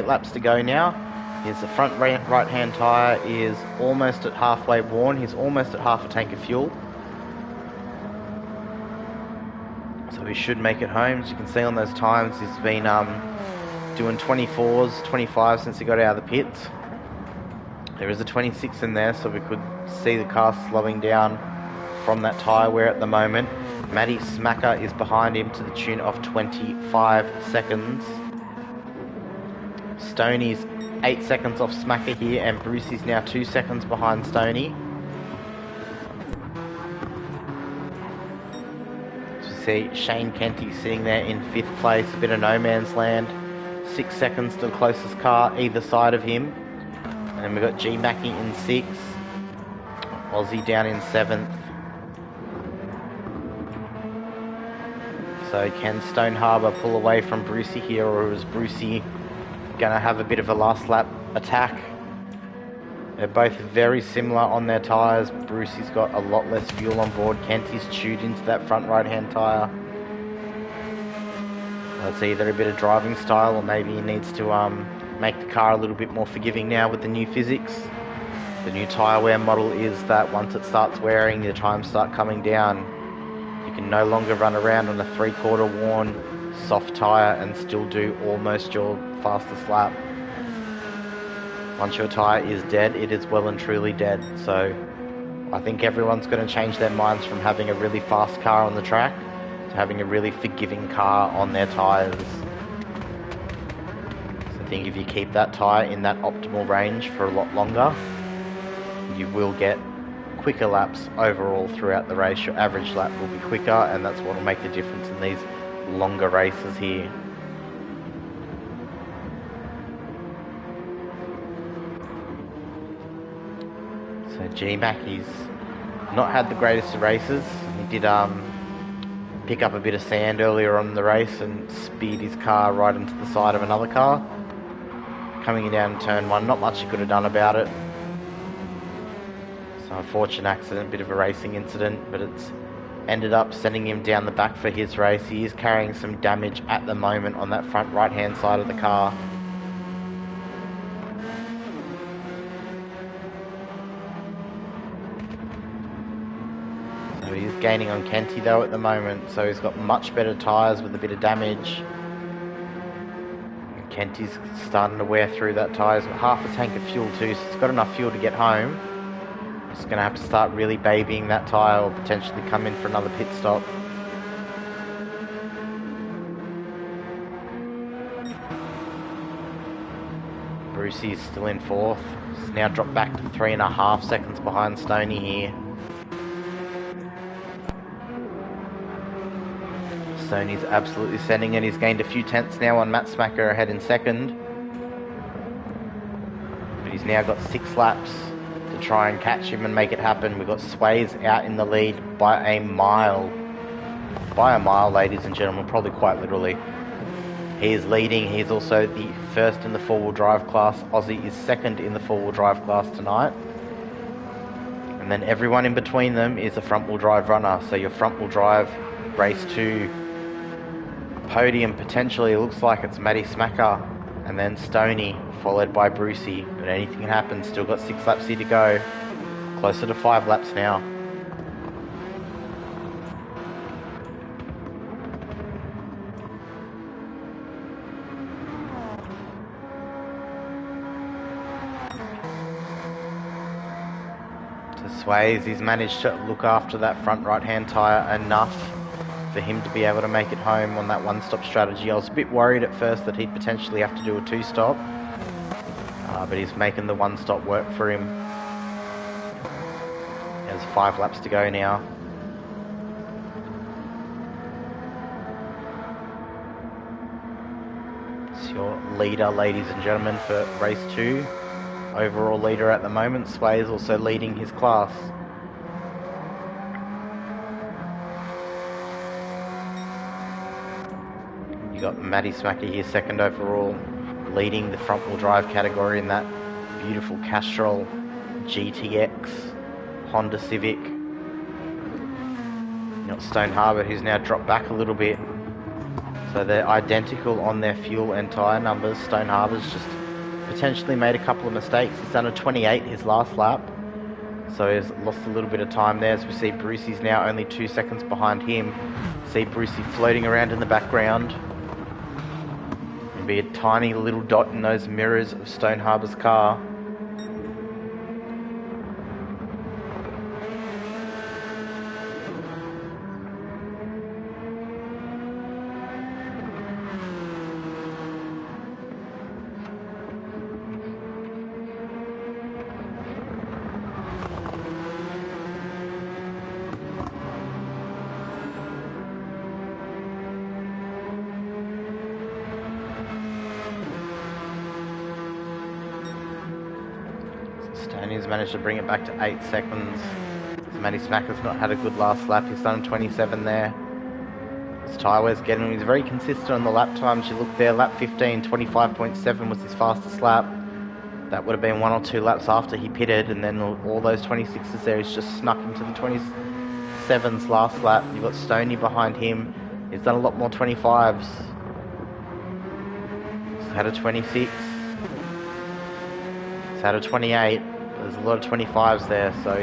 Speaker 1: laps to go now. His front right hand tyre is almost at halfway worn. He's almost at half a tank of fuel. So he should make it home. As you can see on those times, he's been doing 24s, 25s since he got out of the pits. There is a 26 in there, so we could see the car slowing down from that tyre wear at the moment. Matty Smacker is behind him to the tune of 25 seconds. Stoney's 8 seconds off Smacker here, and Brucey's now 2 seconds behind Stoney. So you see Shane Kenty sitting there in 5th place, a bit of no man's land. 6 seconds to the closest car either side of him. And then we've got G Mackie in 6th, Aussie down in 7th. So can Stone Harbour pull away from Brucey here, or is Brucey going to have a bit of a last lap attack? They're both very similar on their tyres. Brucey's got a lot less fuel on board. Kenty's chewed into that front right hand tyre. That's either a bit of driving style, or maybe he needs to make the car a little bit more forgiving now with the new physics. The new tyre wear model is that once it starts wearing, the times start coming down. You can no longer run around on a 3/4 worn soft tyre and still do almost your fastest lap. Once your tyre is dead, it is well and truly dead. So I think everyone's going to change their minds from having a really fast car on the track to having a really forgiving car on their tyres. I think if you keep that tyre in that optimal range for a lot longer, you will get quicker laps overall throughout the race. Your average lap will be quicker, and that's what will make the difference in these longer races here. So G-Mackie's not had the greatest of races. He did pick up a bit of sand earlier on in the race and speared his car right into the side of another car. Coming down turn 1, not much he could have done about it. So unfortunate accident, bit of a racing incident, but it's ended up sending him down the back for his race. He is carrying some damage at the moment on that front right hand side of the car. So He's gaining on Kenty though at the moment, so he's got much better tyres with a bit of damage. And Kenty's starting to wear through that tyre. He's got half a tank of fuel too, so he's got enough fuel to get home. He's going to have to start really babying that tyre or potentially come in for another pit stop. Brucey's still in fourth. He's now dropped back to 3.5 seconds behind Stoney here. Stoney's absolutely sending it. He's gained a few tenths now on Matt Smacker ahead in second. But he's now got 6 laps to try and catch him and make it happen. We've got Sways out in the lead by a mile. By a mile, ladies and gentlemen, probably quite literally. He is leading. He's also the first in the four-wheel drive class. Aussie is second in the four-wheel drive class tonight. And then everyone in between them is a front-wheel drive runner. So your front-wheel drive race 2 podium potentially looks like it's Matty Smacker and then Stoney, followed by Brucey. But anything can happen. Still got 6 laps here to go. Closer to 5 laps now. Sways, he's managed to look after that front right hand tyre enough for him to be able to make it home on that one-stop strategy. I was a bit worried at first that he'd potentially have to do a 2-stop, but he's making the 1-stop work for him. There's 5 laps to go now. It's your leader, ladies and gentlemen, for race 2. Overall leader at the moment. Sway is also leading his class. You got Matty Smacker here second overall, leading the front wheel drive category in that beautiful Castrol GTX Honda Civic. You got Stone Harbour, who's now dropped back a little bit. So they're identical on their fuel and tyre numbers. Stone Harbour's just potentially made a couple of mistakes. He's done a 28 his last lap, so he's lost a little bit of time there. As we see, Brucey's now only 2 seconds behind him. See Brucey floating around in the background. And be a tiny little dot in those mirrors of Stone Harbour's car. Stoney's managed to bring it back to 8 seconds. Matty Smacker's not had a good last lap. He's done 27 there. His tyre wear's getting him. He's very consistent on the lap times. You look there, lap 15, 25.7 was his fastest lap. That would have been 1 or 2 laps after he pitted, and then all those 26s there, he's just snuck into the 27s last lap. You've got Stoney behind him. He's done a lot more 25s. He's had a 26. He's had a 28. There's a lot of 25s there, so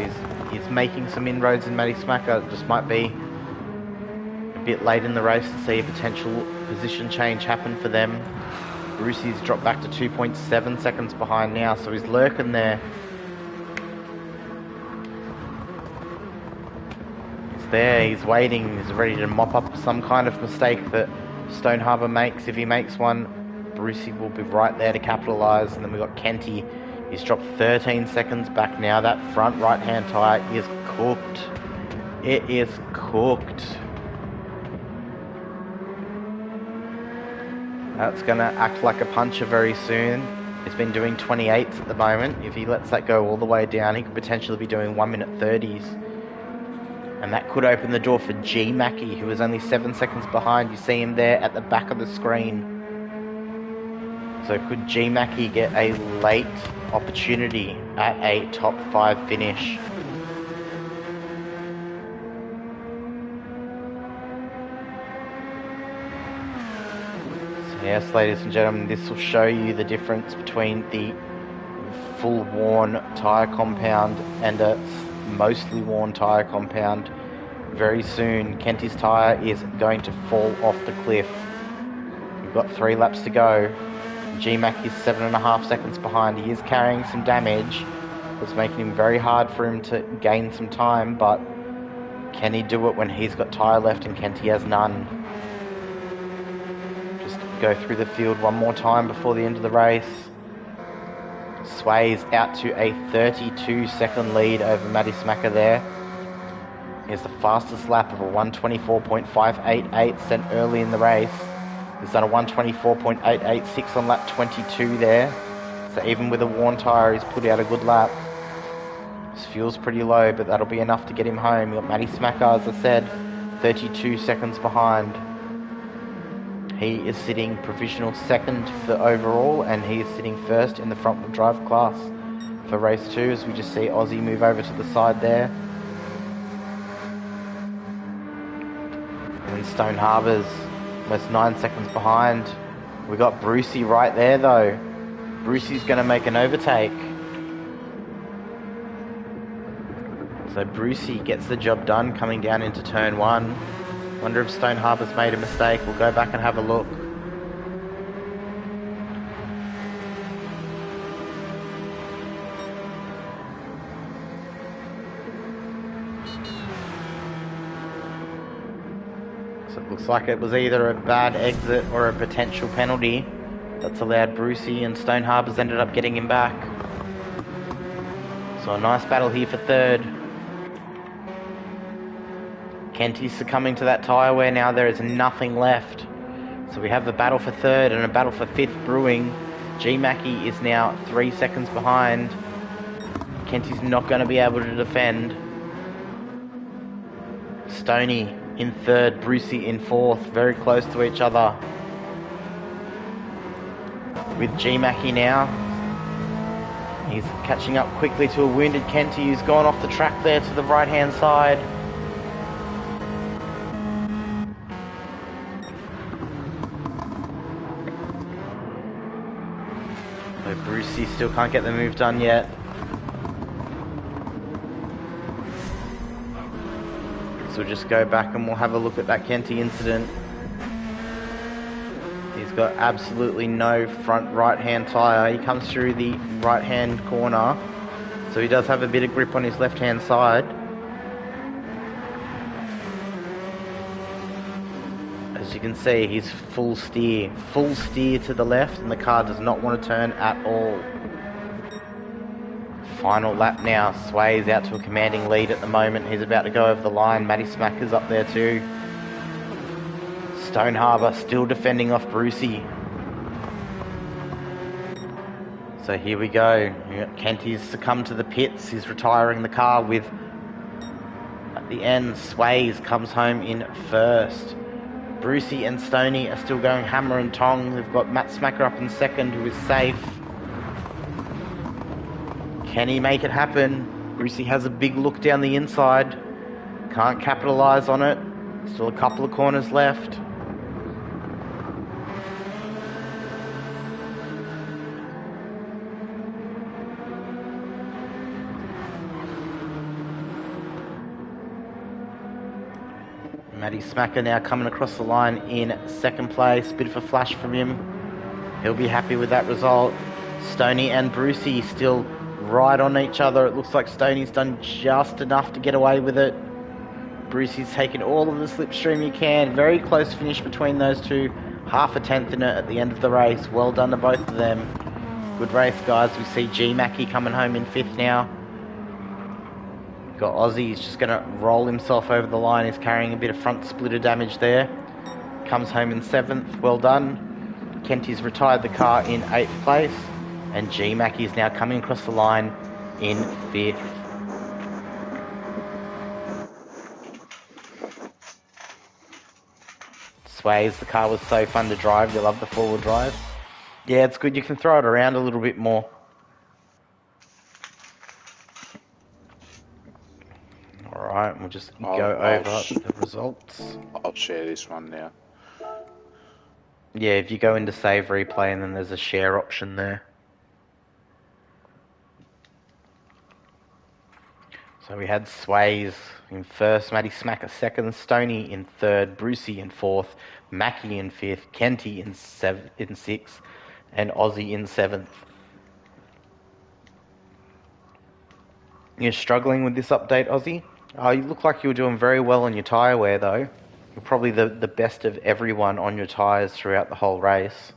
Speaker 1: he's making some inroads in Matty Smacker. It just might be a bit late in the race to see a potential position change happen for them. Brucey's dropped back to 2.7 seconds behind now, so he's lurking there. He's there, he's waiting, he's ready to mop up some kind of mistake that Stone Harbour makes. If he makes one, Brucey will be right there to capitalise. And then we've got Kenty. He's dropped 13 seconds back now. That front right-hand tyre is cooked. It is cooked. That's going to act like a puncher very soon. He's been doing 28s at the moment. If he lets that go all the way down, he could potentially be doing 1 minute 30s. And that could open the door for G Mackie, who is only 7 seconds behind. You see him there at the back of the screen. So could G Mackie get a late opportunity at a top 5 finish? So yes, ladies and gentlemen, this will show you the difference between the full worn tyre compound and a mostly worn tyre compound. very soon Kenty's tyre is going to fall off the cliff. We've got 3 laps to go. G-Mac is 7.5 seconds behind. He is carrying some damage. It's making it very hard for him to gain some time, but can he do it when he's got tyre left and Kenty has none? Just go through the field one more time before the end of the race. Sways out to a 32-second lead over Matty Smacker there. He has the fastest lap of a 1:24.588 set early in the race. He's done a 1:24.886 on lap 22 there. So even with a worn tyre, he's put out a good lap. His fuel's pretty low, but that'll be enough to get him home. You've got Matty Smacker, as I said, 32 seconds behind. He is sitting provisional second for overall, and he is sitting first in the front wheel drive class for race 2, as we just see Aussie move over to the side there. And then Stone Harbour's almost 9 seconds behind. We got Brucey right there though. Brucey's going to make an overtake. So Brucey gets the job done coming down into turn 1. Wonder if Stone Harbour's made a mistake. We'll go back and have a look. So it looks like it was either a bad exit or a potential penalty that's allowed Brucey, and Stone Harbour's ended up getting him back. So a nice battle here for third. Kenty's succumbing to that tyre wear now. There is nothing left. So we have the battle for third and a battle for fifth brewing. G-Mackie is now 3 seconds behind. Kenty's not going to be able to defend. Stoney in third, Brucey in fourth, very close to each other. With G-Mackie now, he's catching up quickly to a wounded Kenty who's gone off the track there to the right hand side. So Brucey still can't get the move done yet. So we'll just go back and we'll have a look at that Kenty incident. He's got absolutely no front right hand tyre. He comes through the right hand corner, so he does have a bit of grip on his left hand side. As you can see, he's full steer to the left, and the car does not want to turn at all. Final lap now. Sways out to a commanding lead at the moment. He's about to go over the line. Matty Smacker's up there too. Stone Harbour still defending off Brucey. So here we go. Kenty's succumbed to the pits. He's retiring the car with, at the end, Sways comes home in first. Brucey and Stoney are still going hammer and tong. They've got Matt Smacker up in second, who is safe. Can he make it happen? Brucey has a big look down the inside. Can't capitalise on it. Still a couple of corners left. Matty Smacker now coming across the line in second place. Bit of a flash from him. He'll be happy with that result. Stoney and Brucey still right on each other. It looks like Stoney's done just enough to get away with it. Brucey's taken all of the slipstream he can. Very close finish between those two. Half a tenth in it at the end of the race. Well done to both of them. Good race, guys. We see G-Mackie coming home in fifth now. Got Aussie, he's just going to roll himself over the line. He's carrying a bit of front splitter damage there. Comes home in seventh. Well done. Kenty's retired the car in 8th place. And G-Mackie is now coming across the line in 5th. Sways, the car was so fun to drive. You love the four-wheel drive. Yeah, it's good. You can throw it around a little bit more. Alright, we'll just go over the results.
Speaker 2: I'll share this one now.
Speaker 1: Yeah, if you go into save replay and then there's a share option there. So we had Sways in first, Matty Smacker second, Stoney in third, Brucey in fourth, Mackie in fifth, Kenty in sixth, and Aussie in seventh. You're struggling with this update, Aussie? You look like you were doing very well on your tyre wear, though. You're probably the best of everyone on your tyres throughout the whole race.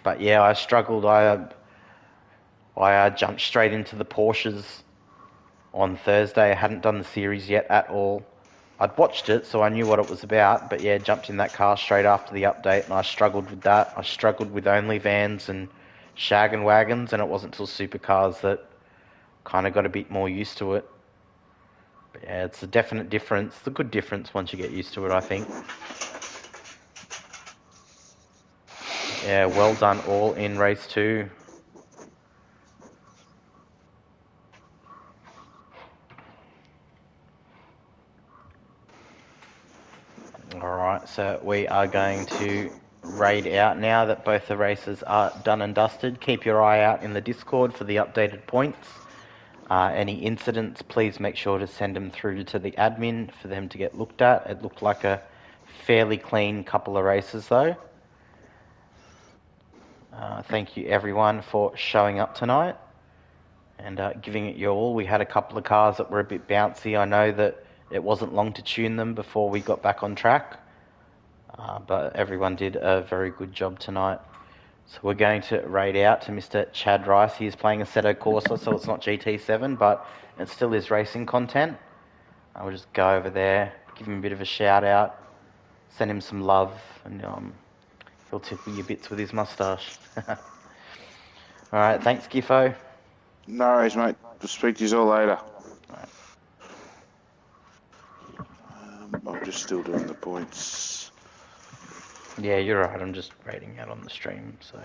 Speaker 1: But yeah, I struggled. I jumped straight into the Porsches on Thursday. I hadn't done the series yet at all. I'd watched it, so I knew what it was about, but yeah, jumped in that car straight after the update, and I struggled with that. I struggled with only vans and shag and wagons, and it wasn't until supercars that kind of got a bit more used to it. But yeah, it's a definite difference. It's a good difference once you get used to it, I think. Yeah, well done all in race 2. Alright, so we are going to raid out now that both the races are done and dusted. Keep your eye out in the Discord for the updated points. Any incidents, please make sure to send them through to the admin for them to get looked at. It looked like a fairly clean couple of races though. Thank you everyone for showing up tonight and giving it your all. We had a couple of cars that were a bit bouncy. I know that it wasn't long to tune them before we got back on track. But everyone did a very good job tonight. So we're going to raid out to Mr. Chad Rice. He is playing a Assetto Corsa, so it's not GT7, but it still is racing content. I'll just go over there, give him a bit of a shout out, send him some love, and he'll tickle your bits with his moustache. Alright, thanks Giffo.
Speaker 2: No worries, mate. We'll speak to you all later.
Speaker 1: Right.
Speaker 2: I'm just still doing the points.
Speaker 1: Yeah, you're right. I'm just raiding out on the stream, so...